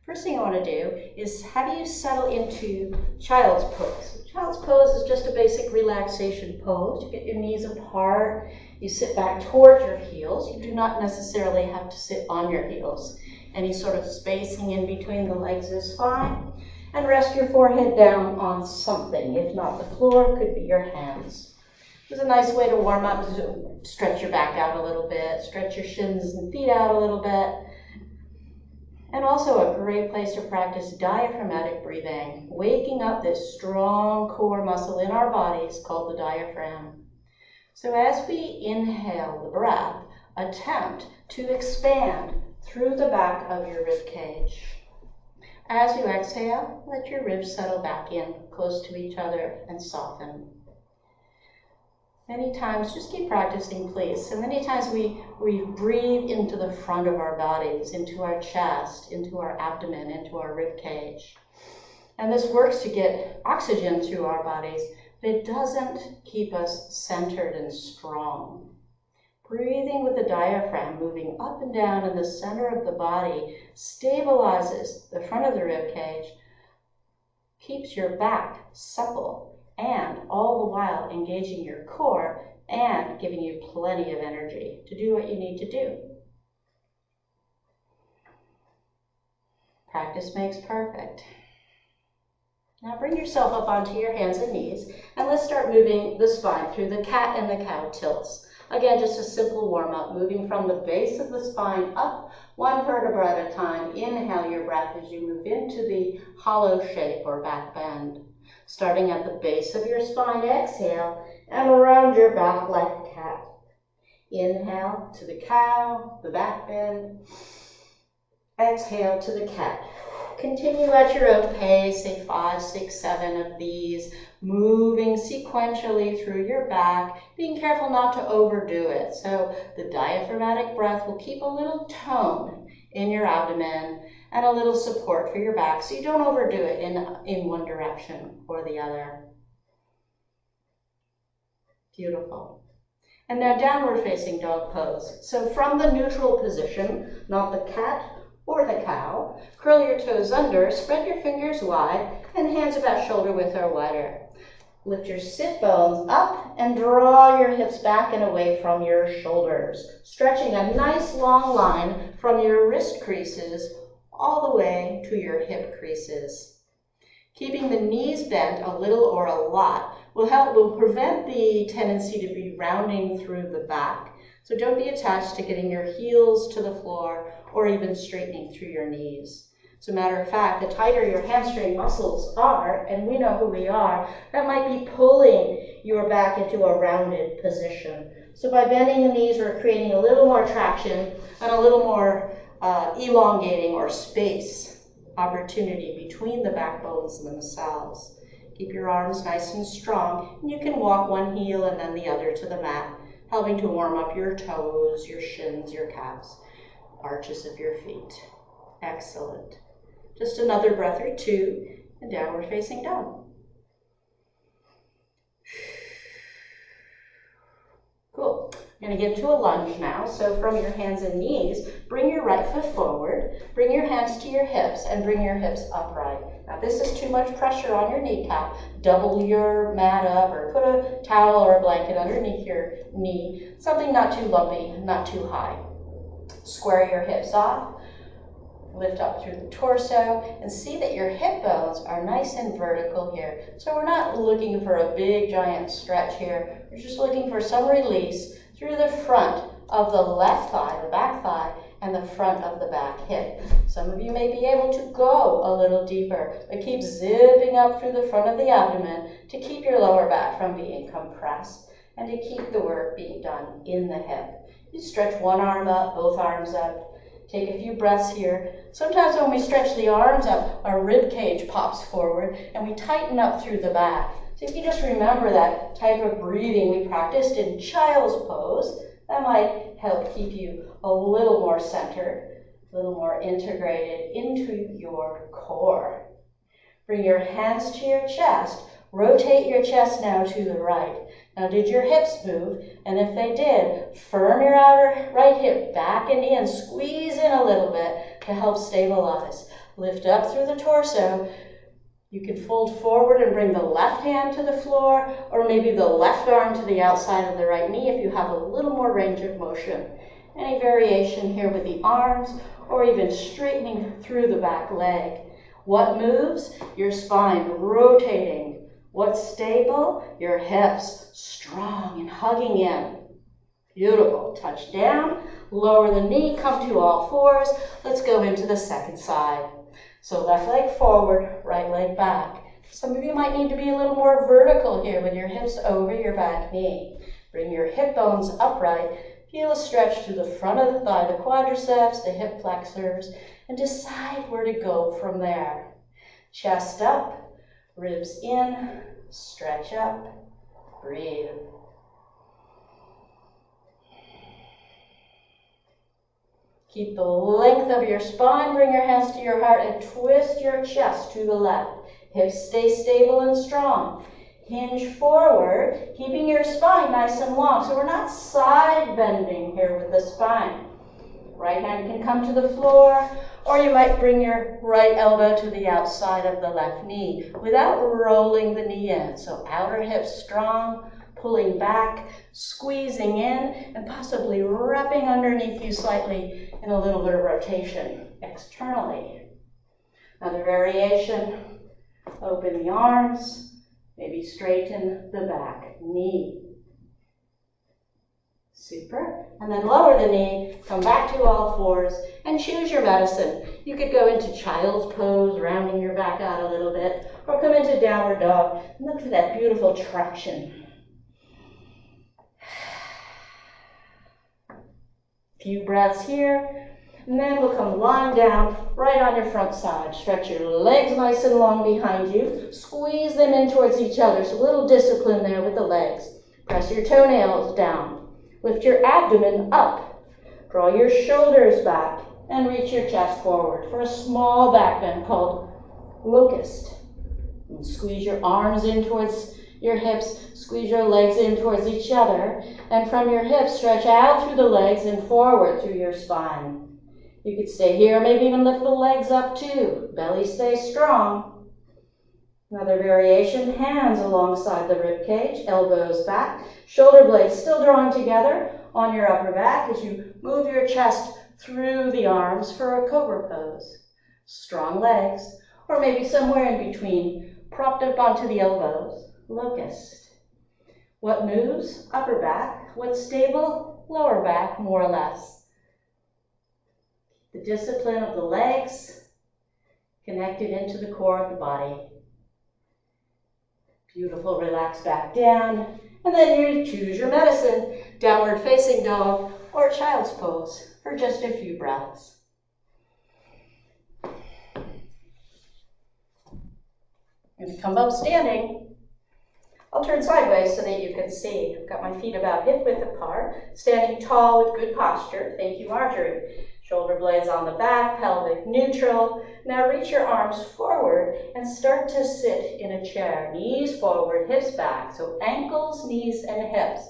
First thing I want to do is have you settle into child's pose. Child's pose is just a basic relaxation pose. You get your knees apart, you sit back towards your heels. You do not necessarily have to sit on your heels. Any sort of spacing in between the legs is fine. And rest your forehead down on something. If not the floor, could be your hands. It's a nice way to warm up. Stretch your back out a little bit, stretch your shins and feet out a little bit. And also a great place to practice diaphragmatic breathing, waking up this strong core muscle in our bodies called the diaphragm. So as we inhale the breath, attempt to expand through the back of your rib cage. As you exhale, let your ribs settle back in close to each other and soften. Many times, just keep practicing, please. So many times we breathe into the front of our bodies, into our chest, into our abdomen, into our rib cage. And this works to get oxygen to our bodies, but it doesn't keep us centered and strong. Breathing with the diaphragm moving up and down in the center of the body stabilizes the front of the rib cage, keeps your back supple, and all the while engaging your core and giving you plenty of energy to do what you need to do. Practice makes perfect. Now bring yourself up onto your hands and knees, and let's start moving the spine through the cat and the cow tilts. Again, just a simple warm-up, moving from the base of the spine up one vertebra at a time. Inhale your breath as you move into the hollow shape or back bend. Starting at the base of your spine, exhale, and round your back like a cat. Inhale to the cow, the back bend. Exhale to the cat. Continue at your own pace, say 5, 6, 7 of these, moving sequentially through your back, being careful not to overdo it. So the diaphragmatic breath will keep a little tone in your abdomen and a little support for your back, so you don't overdo it in one direction or the other. Beautiful. And now downward facing dog pose. So from the neutral position, not the cat or the cow, curl your toes under, spread your fingers wide, and hands about shoulder width or wider. Lift your sit bones up and draw your hips back and away from your shoulders, stretching a nice long line from your wrist creases all the way to your hip creases. Keeping the knees bent a little or a lot will prevent the tendency to be rounding through the back. So don't be attached to getting your heels to the floor or even straightening through your knees. As a matter of fact, the tighter your hamstring muscles are, and we know who we are, that might be pulling your back into a rounded position. So by bending the knees, we're creating a little more traction and a little more elongating or space opportunity between the backbones themselves. Keep your arms nice and strong, and you can walk one heel and then the other to the mat, helping to warm up your toes, your shins, your calves, arches of your feet. Excellent. Just another breath or two, and downward facing dog. Cool. We're going to get to a lunge now. So from your hands and knees, bring your right foot forward, bring your hands to your hips, and bring your hips upright. Now, if this is too much pressure on your kneecap, double your mat up or put a towel or a blanket underneath your knee, something not too lumpy, not too high. Square your hips off. Lift up through the torso and see that your hip bones are nice and vertical here. So we're not looking for a big giant stretch here. We're just looking for some release through the front of the left thigh, the back thigh, and the front of the back hip. Some of you may be able to go a little deeper, but keep zipping up through the front of the abdomen to keep your lower back from being compressed and to keep the work being done in the hip. You stretch one arm up, both arms up. Take a few breaths here. Sometimes when we stretch the arms up, our rib cage pops forward and we tighten up through the back. So if you just remember that type of breathing we practiced in child's pose, that might help keep you a little more centered, a little more integrated into your core. Bring your hands to your chest, Rotate your chest now to the right. Now, did your hips move? And if they did, firm your outer right hip back and in. Squeeze in a little bit to help stabilize. Lift up through the torso. You can fold forward and bring the left hand to the floor, or maybe the left arm to the outside of the right knee if you have a little more range of motion. Any variation here with the arms, or even straightening through the back leg. What moves? Your spine rotating. What's stable? Your hips strong and hugging in. Beautiful. Touch down, lower the knee, come to all fours. Let's go into the second side. So left leg forward, right leg back. Some of you might need to be a little more vertical here with your hips over your back knee. Bring your hip bones upright. Feel a stretch through the front of the thigh, the quadriceps, the hip flexors, and decide where to go from there. Chest up, ribs in, stretch up, breathe. Keep the length of your spine, bring your hands to your heart and twist your chest to the left. Hips stay stable and strong. Hinge forward, keeping your spine nice and long. So we're not side bending here with the spine. Right hand can come to the floor, or you might bring your right elbow to the outside of the left knee without rolling the knee in. So outer hip strong, pulling back, squeezing in, and possibly wrapping underneath you slightly in a little bit of rotation externally. Another variation, open the arms, maybe straighten the back knee. Super. And then lower the knee, come back to all fours, and choose your medicine. You could go into child's pose, rounding your back out a little bit, or come into downward dog. And look for that beautiful traction. Few breaths here, and then we'll come lying down right on your front side. Stretch your legs nice and long behind you. Squeeze them in towards each other, so a little discipline there with the legs. Press your toenails down. Lift your abdomen up. Draw your shoulders back and reach your chest forward for a small back bend called locust. And squeeze your arms in towards your hips, squeeze your legs in towards each other, and from your hips, stretch out through the legs and forward through your spine. You could stay here, maybe even lift the legs up too. Belly stays strong. Another variation, hands alongside the rib cage, elbows back, shoulder blades still drawing together on your upper back as you move your chest through the arms for a cobra pose. Strong legs, or maybe somewhere in between, propped up onto the elbows, locust. What moves? Upper back. What's stable? Lower back, more or less. The discipline of the legs connected into the core of the body. Beautiful, relax back down, and then you choose your medicine, downward facing dog or child's pose for just a few breaths. I'm going to come up standing. I'll turn sideways so that you can see. I've got my feet about hip width apart, standing tall with good posture. Thank you, Marjorie. Shoulder blades on the back, pelvic neutral. Now reach your arms forward and start to sit in a chair. Knees forward, hips back. So ankles, knees, and hips.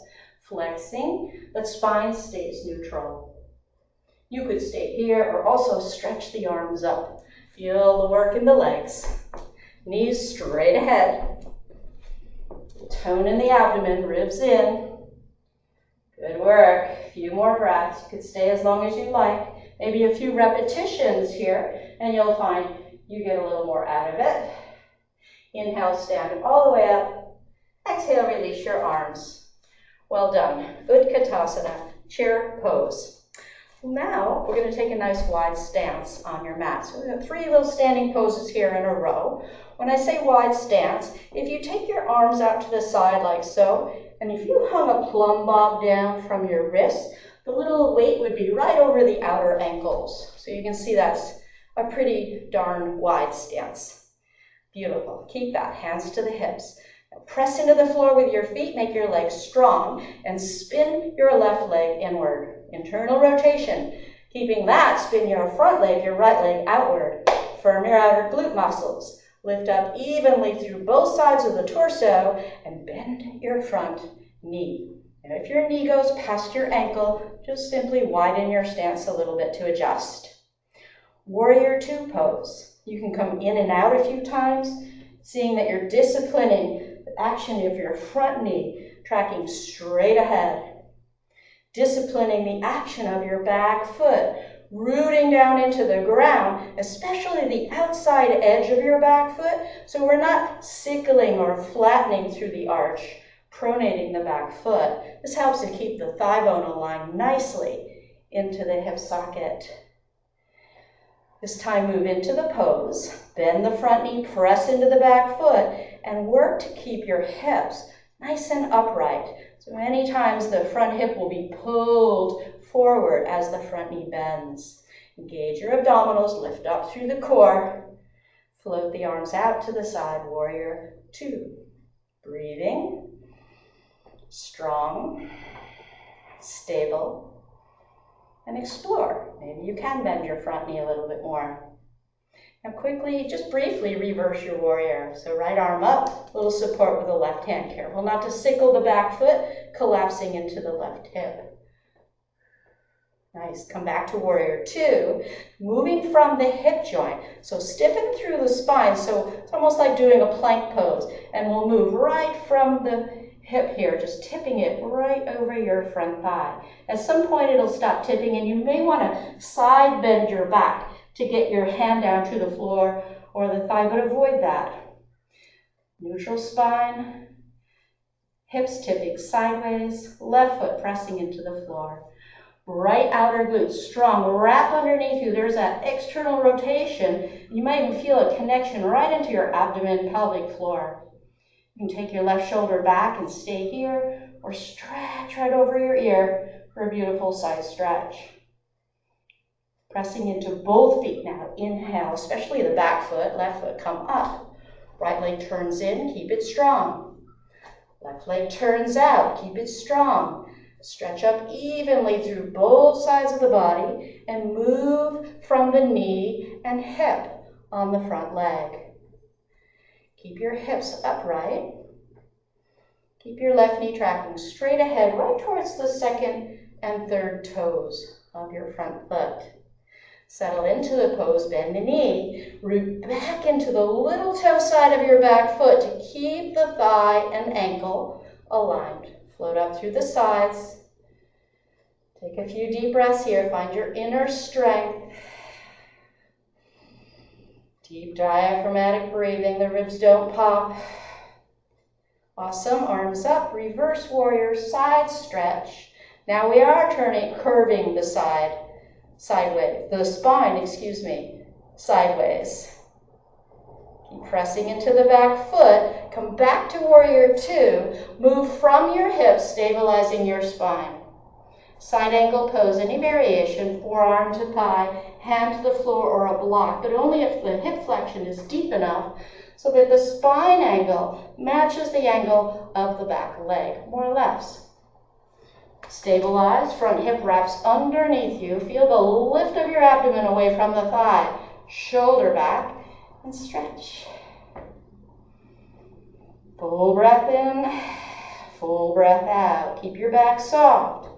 Flexing, but spine stays neutral. You could stay here or also stretch the arms up. Feel the work in the legs. Knees straight ahead. Tone in the abdomen, ribs in. Good work. A few more breaths. You could stay as long as you like. Maybe a few repetitions here, and you'll find you get a little more out of it. Inhale, stand all the way up. Exhale, release your arms. Well done. Utkatasana, chair pose. Now, we're going to take a nice wide stance on your mat. So we have 3 little standing poses here in a row. When I say wide stance, if you take your arms out to the side like so, and if you hung a plumb bob down from your wrist, the little weight would be right over the outer ankles. So you can see that's a pretty darn wide stance. Beautiful. Keep that. Hands to the hips. Now press into the floor with your feet. Make your legs strong and spin your left leg inward. Internal rotation. Keeping that, spin your front leg, your right leg outward. Firm your outer glute muscles. Lift up evenly through both sides of the torso and bend your front knee. And if your knee goes past your ankle, just simply widen your stance a little bit to adjust. Warrior two pose. You can come in and out a few times, seeing that you're disciplining the action of your front knee, tracking straight ahead. Disciplining the action of your back foot, rooting down into the ground, especially the outside edge of your back foot, so we're not sickling or flattening through the arch, pronating the back foot. This helps to keep the thigh bone aligned nicely into the hip socket. This time move into the pose, bend the front knee, press into the back foot, and work to keep your hips nice and upright. So many times the front hip will be pulled forward as the front knee bends. Engage your abdominals, lift up through the core. Float the arms out to the side, warrior two. Breathing, strong, stable, and explore. Maybe you can bend your front knee a little bit more. Now quickly, just briefly reverse your warrior. So right arm up, little support with the left hand. Careful not to sickle the back foot, collapsing into the left hip. Nice, come back to warrior two, moving from the hip joint. So stiffen through the spine, so it's almost like doing a plank pose. And we'll move right from the hip here, just tipping it right over your front thigh. At some point it'll stop tipping and you may want to side bend your back to get your hand down to the floor or the thigh, but avoid that. Neutral spine, hips tipping sideways, left foot pressing into the floor. Right outer glutes, strong, wrap underneath you. There's that external rotation. You might even feel a connection right into your abdomen, pelvic floor. You can take your left shoulder back and stay here, or stretch right over your ear for a beautiful side stretch. Pressing into both feet now. Inhale, especially the back foot, left foot come up. Right leg turns in, keep it strong. Left leg turns out, keep it strong. Stretch up evenly through both sides of the body and move from the knee and hip on the front leg. Keep your hips upright. Keep your left knee tracking straight ahead, right towards the second and third toes of your front foot. Settle into the pose, bend the knee, root back into the little toe side of your back foot to keep the thigh and ankle aligned. Float up through the sides. Take a few deep breaths here, find your inner strength. Deep diaphragmatic breathing, the ribs don't pop. Awesome, arms up, reverse warrior, side stretch. Now we are curving the spine, sideways. Keep pressing into the back foot, come back to warrior two, move from your hips, stabilizing your spine. Side angle pose, any variation, forearm to thigh, hand to the floor or a block, but only if the hip flexion is deep enough so that the spine angle matches the angle of the back leg, more or less. Stabilize, front hip wraps underneath you. Feel the lift of your abdomen away from the thigh. Shoulder back and stretch. Full breath in, full breath out. Keep your back soft.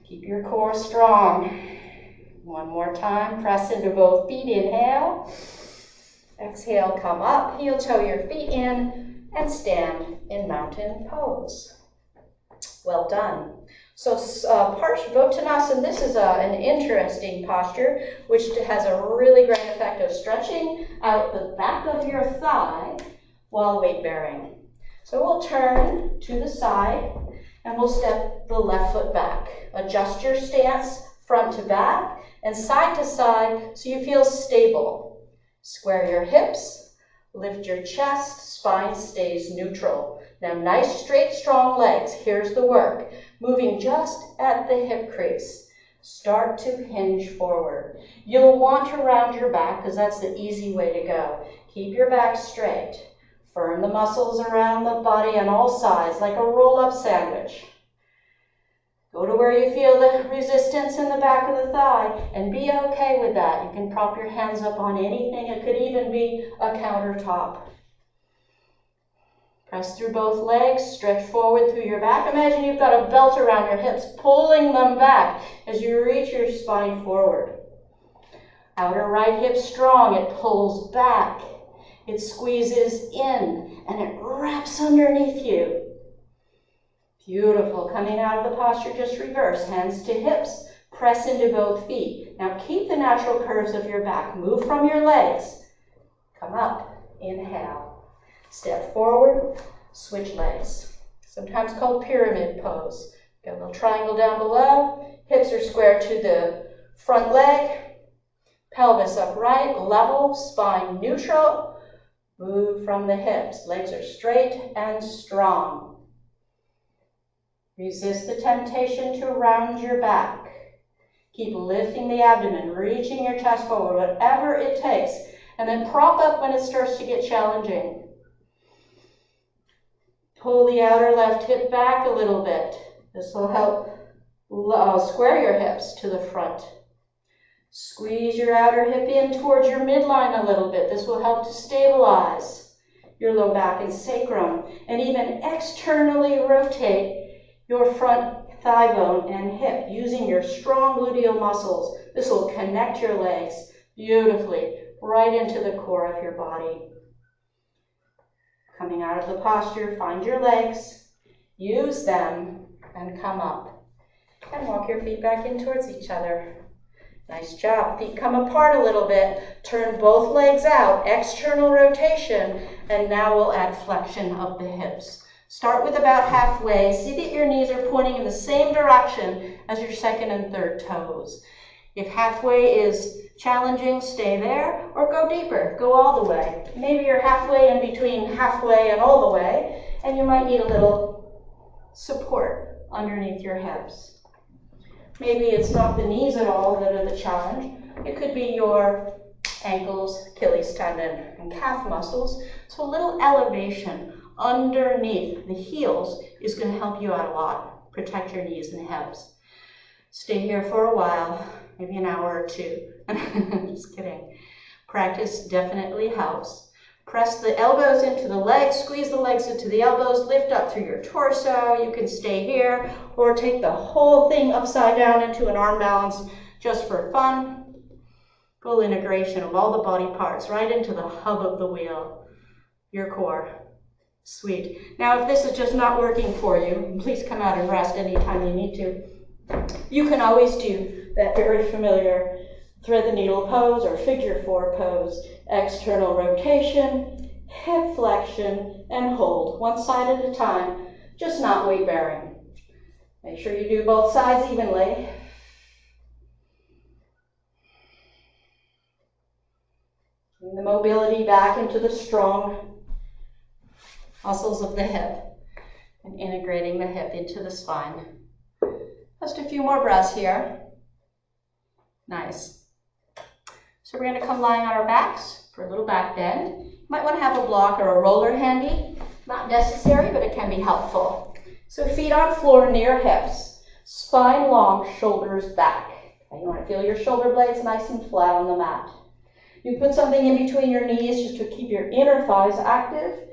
Keep your core strong. One more time, press into both feet, inhale. Exhale, come up, heel toe your feet in, and stand in mountain pose. Well done. So Parsvottanasana, this is an interesting posture, which has a really great effect of stretching out the back of your thigh while weight bearing. So we'll turn to the side, and we'll step the left foot back. Adjust your stance front to back and side to side so you feel stable. Square your hips, lift your chest, spine stays neutral. Now nice straight strong legs. Here's the work. Moving just at the hip crease. Start to hinge forward. You'll want to round your back because that's the easy way to go. Keep your back straight. Firm the muscles around the body on all sides like a roll-up sandwich. Go to where you feel the resistance in the back of the thigh and be okay with that. You can prop your hands up on anything. It could even be a countertop. Press through both legs, stretch forward through your back. Imagine you've got a belt around your hips, pulling them back as you reach your spine forward. Outer right hip strong, it pulls back. It squeezes in and it wraps underneath you. Beautiful. Coming out of the posture, just reverse. Hands to hips. Press into both feet. Now keep the natural curves of your back. Move from your legs. Come up. Inhale. Step forward. Switch legs. Sometimes called pyramid pose. Got a little triangle down below. Hips are square to the front leg. Pelvis upright. Level. Spine neutral. Move from the hips. Legs are straight and strong. Resist the temptation to round your back. Keep lifting the abdomen, reaching your chest forward, whatever it takes. And then prop up when it starts to get challenging. Pull the outer left hip back a little bit. This will help square your hips to the front. Squeeze your outer hip in towards your midline a little bit. This will help to stabilize your low back and sacrum. And even externally rotate your front thigh bone and hip using your strong gluteal muscles. This will connect your legs beautifully right into the core of your body. Coming out of the posture, find your legs, use them, and come up. And walk your feet back in towards each other. Nice job. Feet come apart a little bit. Turn both legs out, external rotation, and now we'll add flexion of the hips. Start with about halfway. See that your knees are pointing in the same direction as your second and third toes. If halfway is challenging, stay there, or go deeper. Go all the way. Maybe you're halfway in between halfway and all the way, and you might need a little support underneath your hips. Maybe it's not the knees at all that are the challenge. It could be your ankles, Achilles tendon, and calf muscles. So a little elevation underneath the heels is going to help you out a lot. Protect your knees and hips. Stay here for a while, maybe an hour or two. Just kidding. Practice definitely helps. Press the elbows into the legs, squeeze the legs into the elbows, lift up through your torso. You can stay here or take the whole thing upside down into an arm balance just for fun. Full integration of all the body parts right into the hub of the wheel, your core. Sweet. Now, if this is just not working for you, please come out and rest anytime you need to. You can always do that very familiar thread the needle pose or figure 4 pose. External rotation, hip flexion, and hold. One side at a time, just not weight bearing. Make sure you do both sides evenly. Bring the mobility back into the strong muscles of the hip and integrating the hip into the spine. Just a few more breaths here. Nice. So we're going to come lying on our backs for a little back bend. You might want to have a block or a roller handy. Not necessary, but it can be helpful. So feet on floor near hips, spine long, shoulders back. And you want to feel your shoulder blades nice and flat on the mat. You put something in between your knees just to keep your inner thighs active.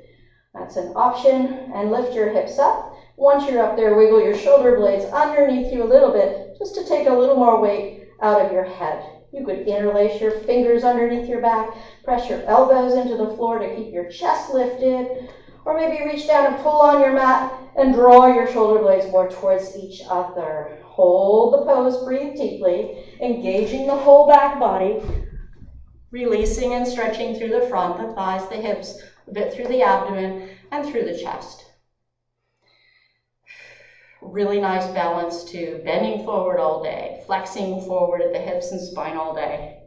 That's an option. And lift your hips up. Once you're up there, wiggle your shoulder blades underneath you a little bit, just to take a little more weight out of your head. You could interlace your fingers underneath your back, press your elbows into the floor to keep your chest lifted, or maybe reach down and pull on your mat and draw your shoulder blades more towards each other. Hold the pose, breathe deeply, engaging the whole back body, releasing and stretching through the front, the thighs, the hips, a bit through the abdomen, and through the chest. Really nice balance to bending forward all day, flexing forward at the hips and spine all day.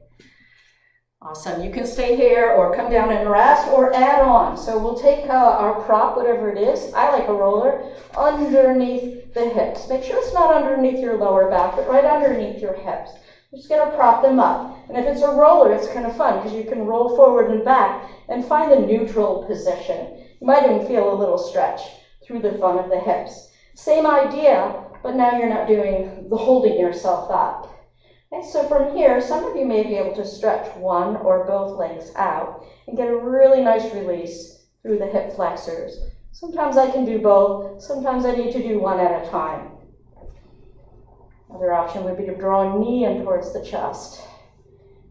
Awesome. You can stay here or come down and rest or add on. So we'll take our prop, whatever it is. I like a roller, underneath the hips. Make sure it's not underneath your lower back, but right underneath your hips. You're just going to prop them up. And if it's a roller, it's kind of fun because you can roll forward and back and find the neutral position. You might even feel a little stretch through the front of the hips. Same idea, but now you're not doing the holding yourself up. Okay, so from here, some of you may be able to stretch one or both legs out and get a really nice release through the hip flexors. Sometimes I can do both, sometimes I need to do one at a time. Another option would be to draw a knee in towards the chest.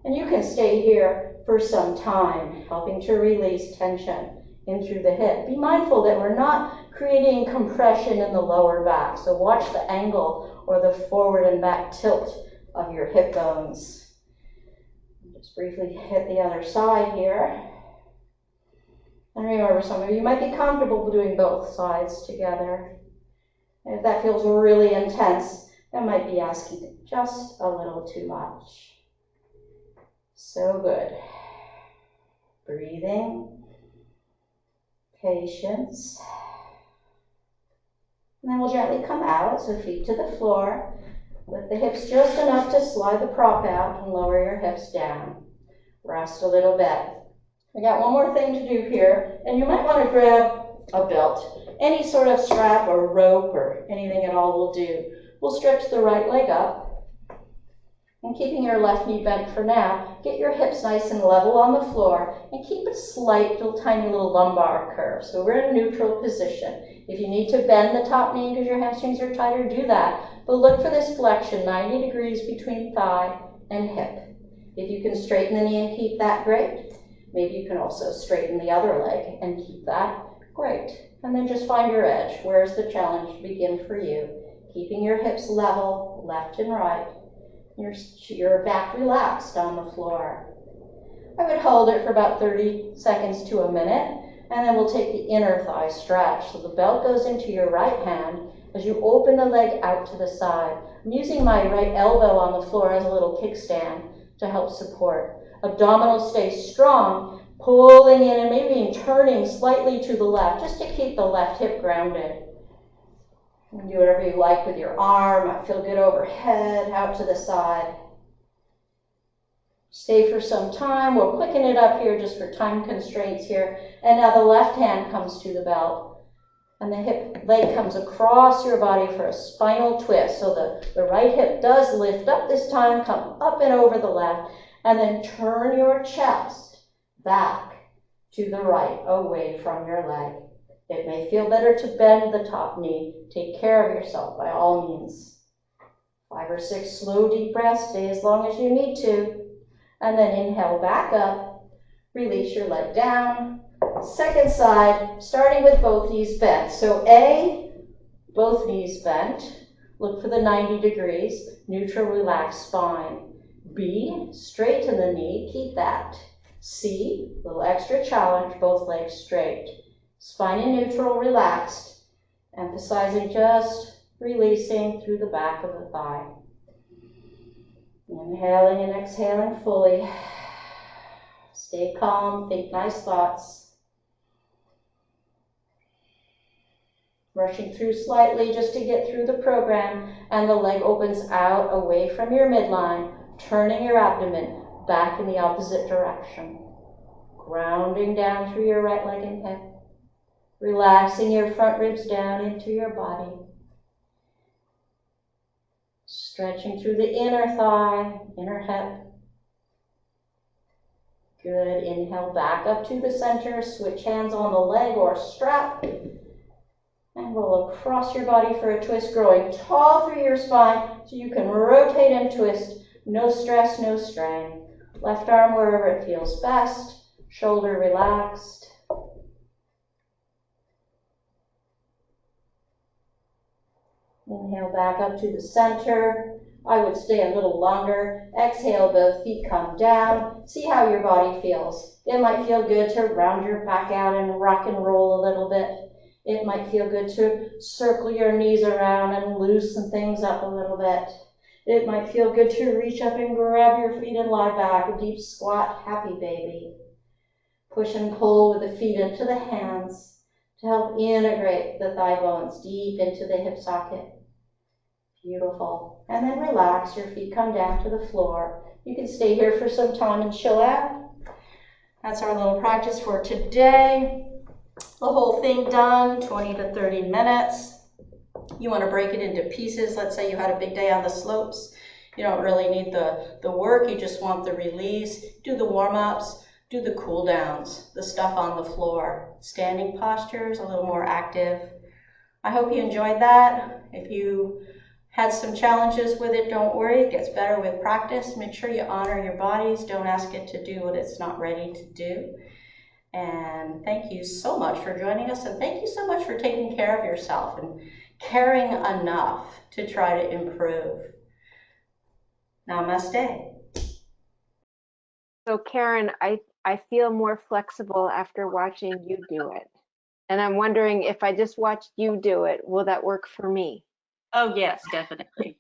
And you can stay here for some time, helping to release tension in through the hip. Be mindful that we're not creating compression in the lower back, so watch the angle or the forward and back tilt of your hip bones. Just briefly hit the other side here. And remember, some of you might be comfortable doing both sides together. And if that feels really intense, that might be asking just a little too much. So good. Breathing, patience. And then we'll gently come out, so feet to the floor. Lift the hips just enough to slide the prop out and lower your hips down. Rest a little bit. I got one more thing to do here, and you might want to grab a belt. Any sort of strap or rope or anything at all will do. We'll stretch the right leg up. And keeping your left knee bent for now, get your hips nice and level on the floor and keep a slight little tiny little lumbar curve. So we're in neutral position. If you need to bend the top knee because your hamstrings are tighter, do that. But look for this flexion, 90 degrees between thigh and hip. If you can straighten the knee and keep that, great. Maybe you can also straighten the other leg and keep that, great. And then just find your edge. Where's the challenge begin for you? Keeping your hips level, left and right. Your back relaxed on the floor. I would hold it for about 30 seconds to a minute, and then we'll take the inner thigh stretch. So the belt goes into your right hand as you open the leg out to the side. I'm using my right elbow on the floor as a little kickstand to help support. Abdominals stay strong, pulling in and maybe turning slightly to the left, just to keep the left hip grounded. You can do whatever you like with your arm. I feel good overhead, out to the side. Stay for some time. We'll quicken it up here just for time constraints here. And now the left hand comes to the belt. And the hip leg comes across your body for a spinal twist. So the right hip does lift up this time, come up and over the left, and then turn your chest back to the right, away from your leg. It may feel better to bend the top knee. Take care of yourself by all means. 5 or 6 slow, deep breaths. Stay as long as you need to. And then inhale back up. Release your leg down. Second side, starting with both knees bent. So A, both knees bent. Look for the 90 degrees. Neutral, relaxed spine. B, straighten the knee. Keep that. C, a little extra challenge, both legs straight. Spine in neutral, relaxed, emphasizing just releasing through the back of the thigh. Inhaling and exhaling fully. Stay calm, think nice thoughts. Rushing through slightly just to get through the program, and the leg opens out away from your midline, turning your abdomen back in the opposite direction. Grounding down through your right leg and hip. Relaxing your front ribs down into your body. Stretching through the inner thigh, inner hip. Good. Inhale back up to the center. Switch hands on the leg or strap. And roll across your body for a twist, growing tall through your spine so you can rotate and twist. No stress, no strain. Left arm wherever it feels best. Shoulder relaxed. Inhale back up to the center. I would stay a little longer. Exhale, both feet come down. See how your body feels. It might feel good to round your back out and rock and roll a little bit. It might feel good to circle your knees around and loosen things up a little bit. It might feel good to reach up and grab your feet and lie back, a deep squat, happy baby. Push and pull with the feet into the hands to help integrate the thigh bones deep into the hip socket. Beautiful. And then relax. Your feet come down to the floor. You can stay here for some time and chill out. That's our little practice for today. The whole thing done, 20 to 30 minutes. You want to break it into pieces. Let's say you had a big day on the slopes. You don't really need the work, you just want the release. Do the warm-ups, do the cool downs, the stuff on the floor. Standing postures, a little more active. I hope you enjoyed that. If you had some challenges with it, don't worry, it gets better with practice. Make sure you honor your bodies, don't ask it to do what it's not ready to do. And thank you so much for joining us, and thank you so much for taking care of yourself and caring enough to try to improve. Namaste. So Karen, I feel more flexible after watching you do it. And I'm wondering if I just watched you do it, will that work for me? Oh, yes, definitely.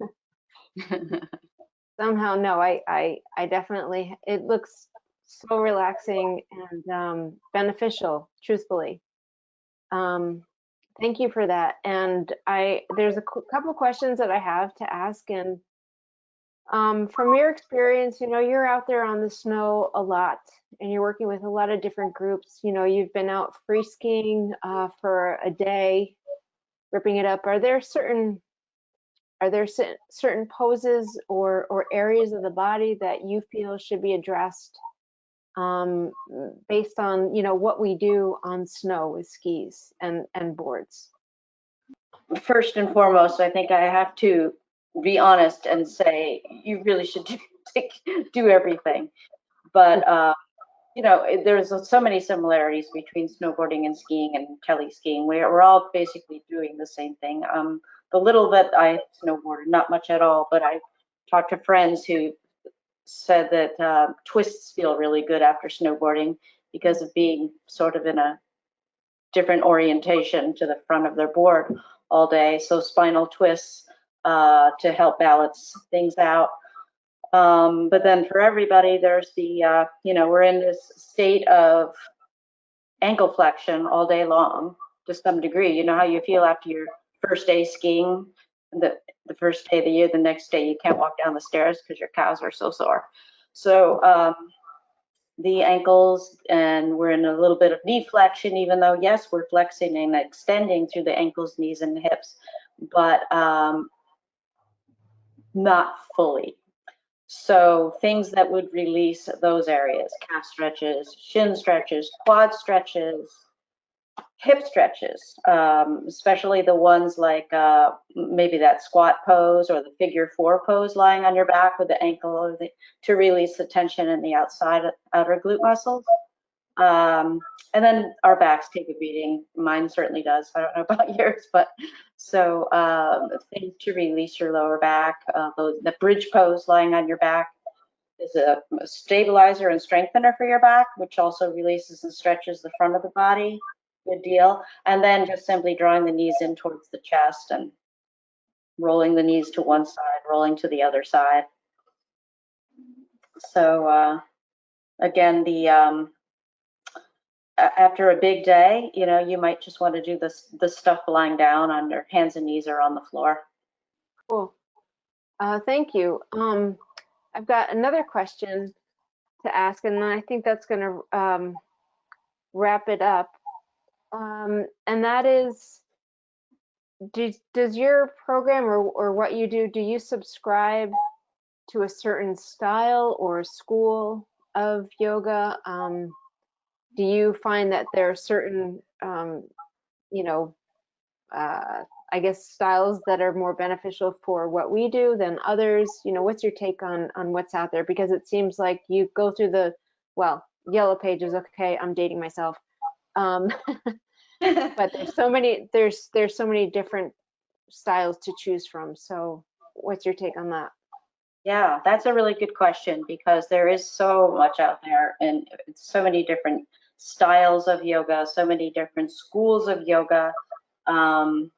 Somehow, no, I definitely, it looks so relaxing and beneficial, truthfully. Thank you for that. And there's a couple questions that I have to ask. And from your experience, you're out there on the snow a lot and you're working with a lot of different groups. You've been out free skiing for a day, ripping it up. Are there certain poses or areas of the body that you feel should be addressed based on what we do on snow with skis and boards? First and foremost, I think I have to be honest and say you really should do everything. But there's so many similarities between snowboarding and skiing and teleskiing. We're all basically doing the same thing. The little that I snowboarded, not much at all, but I talked to friends who said that twists feel really good after snowboarding because of being sort of in a different orientation to the front of their board all day. So spinal twists to help balance things out. But then for everybody, there's the, we're in this state of ankle flexion all day long to some degree. You know how you feel after your first day skiing, the first day of the year, the next day you can't walk down the stairs because your calves are so sore. So the ankles, and we're in a little bit of knee flexion, even though, yes, we're flexing and extending through the ankles, knees, and hips, but not fully. So things that would release those areas: calf stretches, shin stretches, quad stretches, hip stretches, especially the ones like maybe that squat pose or the figure 4 pose, lying on your back with the ankle to release the tension in the outer glute muscles. And then our backs take a beating. Mine certainly does. I don't know about yours, but so things to release your lower back. The bridge pose, lying on your back, is a stabilizer and strengthener for your back, which also releases and stretches the front of the body. Good deal. And then just simply drawing the knees in towards the chest and rolling the knees to one side, rolling to the other side. So again, after a big day, you might just want to do the stuff lying down on your hands and knees or on the floor. Cool. Thank you. I've got another question to ask, and then I think that's going to wrap it up. And that is, does your program or what you do you subscribe to a certain style or school of yoga? Do you find that there are certain, I guess, styles that are more beneficial for what we do than others? What's your take on what's out there? Because it seems like you go through the, yellow pages. Okay, I'm dating myself. But there's so many different styles to choose from. So what's your take on that? Yeah, that's a really good question, because there is so much out there and so many different styles of yoga, so many different schools of yoga, so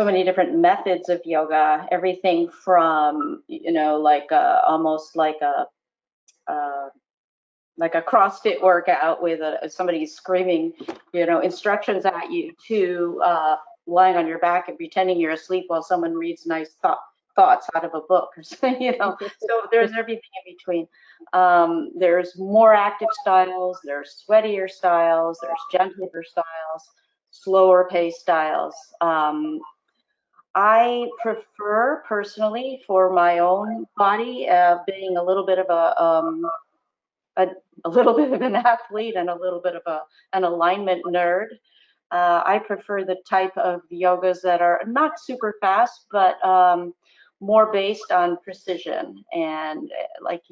many different methods of yoga, everything from, like almost like a CrossFit workout with somebody screaming, instructions at you, to lying on your back and pretending you're asleep while someone reads nice thoughts out of a book, or something, So there's everything in between. There's more active styles, there's sweatier styles, there's gentler styles, slower paced styles. I prefer personally for my own body, being a little bit of a little bit of an athlete and a little bit of an alignment nerd. I prefer the type of yogas that are not super fast, but more based on precision. And like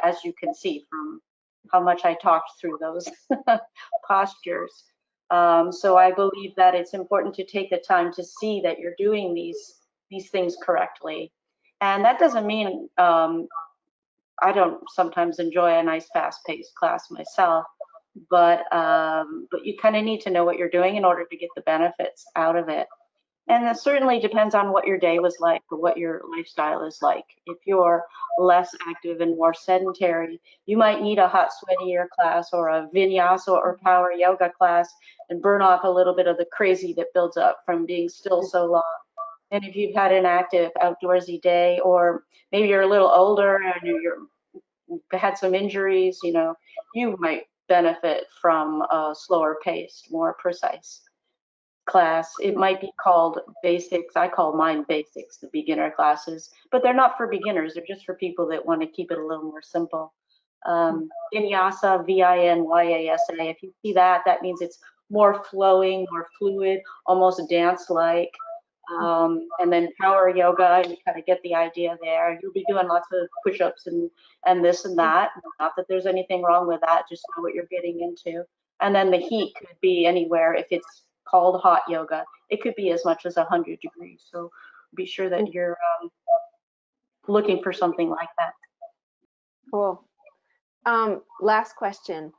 as you can see from how much I talked through those postures. So I believe that it's important to take the time to see that you're doing these things correctly. And that doesn't mean I don't sometimes enjoy a nice fast-paced class myself, but you kind of need to know what you're doing in order to get the benefits out of it. And it certainly depends on what your day was like or what your lifestyle is like. If you're less active and more sedentary, you might need a hot, sweatier class or a vinyasa or power yoga class and burn off a little bit of the crazy that builds up from being still so long. And if you've had an active outdoorsy day, or maybe you're a little older and you've had some injuries, you might benefit from a slower paced, more precise class. It might be called basics. I call mine basics, the beginner classes, but they're not for beginners. They're just for people that want to keep it a little more simple. Vinyasa, Vinyasa. If you see that, that means it's more flowing, more fluid, almost dance-like. And then power yoga, you kind of get the idea there. You'll be doing lots of push-ups and this and that. Not that there's anything wrong with that, just know what you're getting into. And then the heat could be anywhere. If it's called hot yoga, it could be as much as 100 degrees. So be sure that you're looking for something like that. Cool. Last question.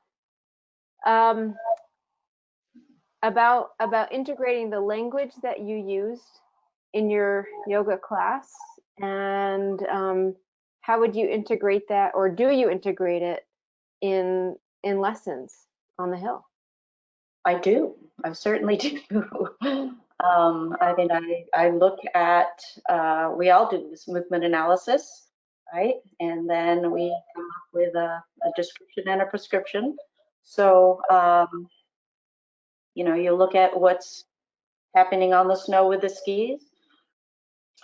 About integrating the language that you used in your yoga class, and how would you integrate that, or do you integrate it in lessons on the Hill? I do. I certainly do. I mean, I look at, we all do this movement analysis, right? And then we come up with a description and a prescription. So, you look at what's happening on the snow with the skis.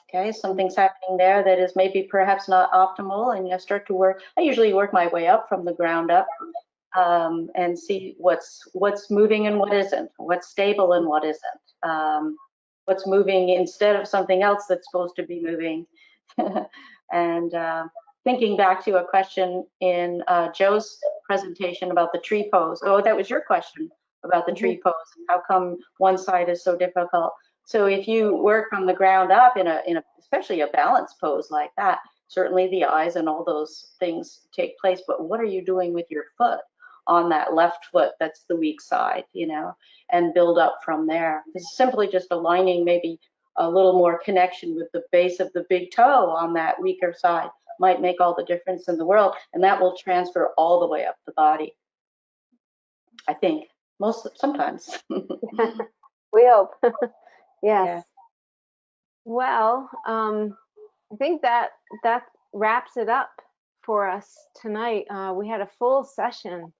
Okay, something's happening there that is maybe perhaps not optimal, and you start to work. I usually work my way up from the ground up, and see what's moving and what isn't, what's stable and what isn't, what's moving instead of something else that's supposed to be moving. And thinking back to a question in Joe's presentation about the tree pose. Oh, that was your question about the tree pose. How come one side is so difficult? So if you work from the ground up in a especially a balance pose like that, certainly the eyes and all those things take place. But what are you doing with your foot on that left foot that's the weak side, and build up from there? It's simply just aligning maybe a little more connection with the base of the big toe on that weaker side might make all the difference in the world, and that will transfer all the way up the body. I think sometimes. We hope. Yes. Yeah. Well, I think that wraps it up for us tonight. We had a full session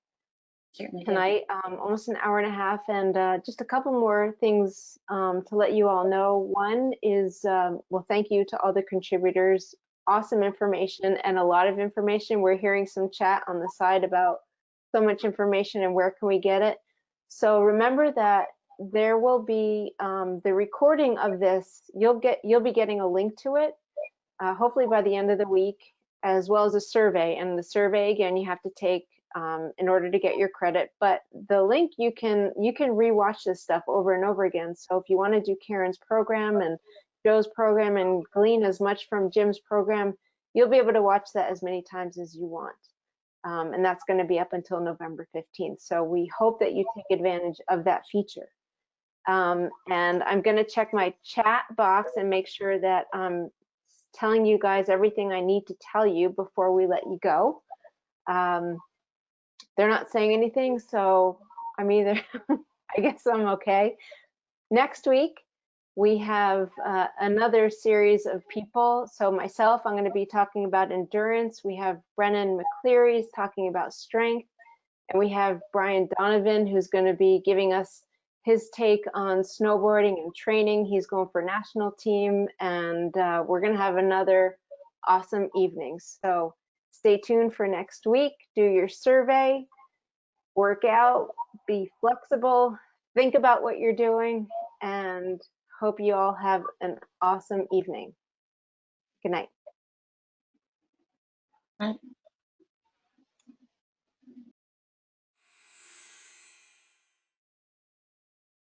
tonight, almost an hour and a half, and just a couple more things to let you all know. One is, well, thank you to all the contributors. Awesome information and a lot of information. We're hearing some chat on the side about so much information and where can we get it. So remember that there will be the recording of this. You'll be getting a link to it, hopefully by the end of the week, as well as a survey. And the survey, again, you have to take in order to get your credit. But the link, you can rewatch this stuff over and over again. So if you want to do Karen's program and Joe's program and glean as much from Jim's program, you'll be able to watch that as many times as you want. And that's going to be up until November 15th. So we hope that you take advantage of that feature. And I'm going to check my chat box and make sure that I'm telling you guys everything I need to tell you before we let you go. They're not saying anything, so I'm either, I guess I'm okay. Next week, we have another series of people. So myself, I'm going to be talking about endurance. We have Brennan McCleary's talking about strength. And we have Brian Donovan, who's going to be giving us his take on snowboarding and training. He's going for national team, and we're going to have another awesome evening. So stay tuned for next week. Do your survey, work out, be flexible, think about what you're doing, and hope you all have an awesome evening. Good night. Right.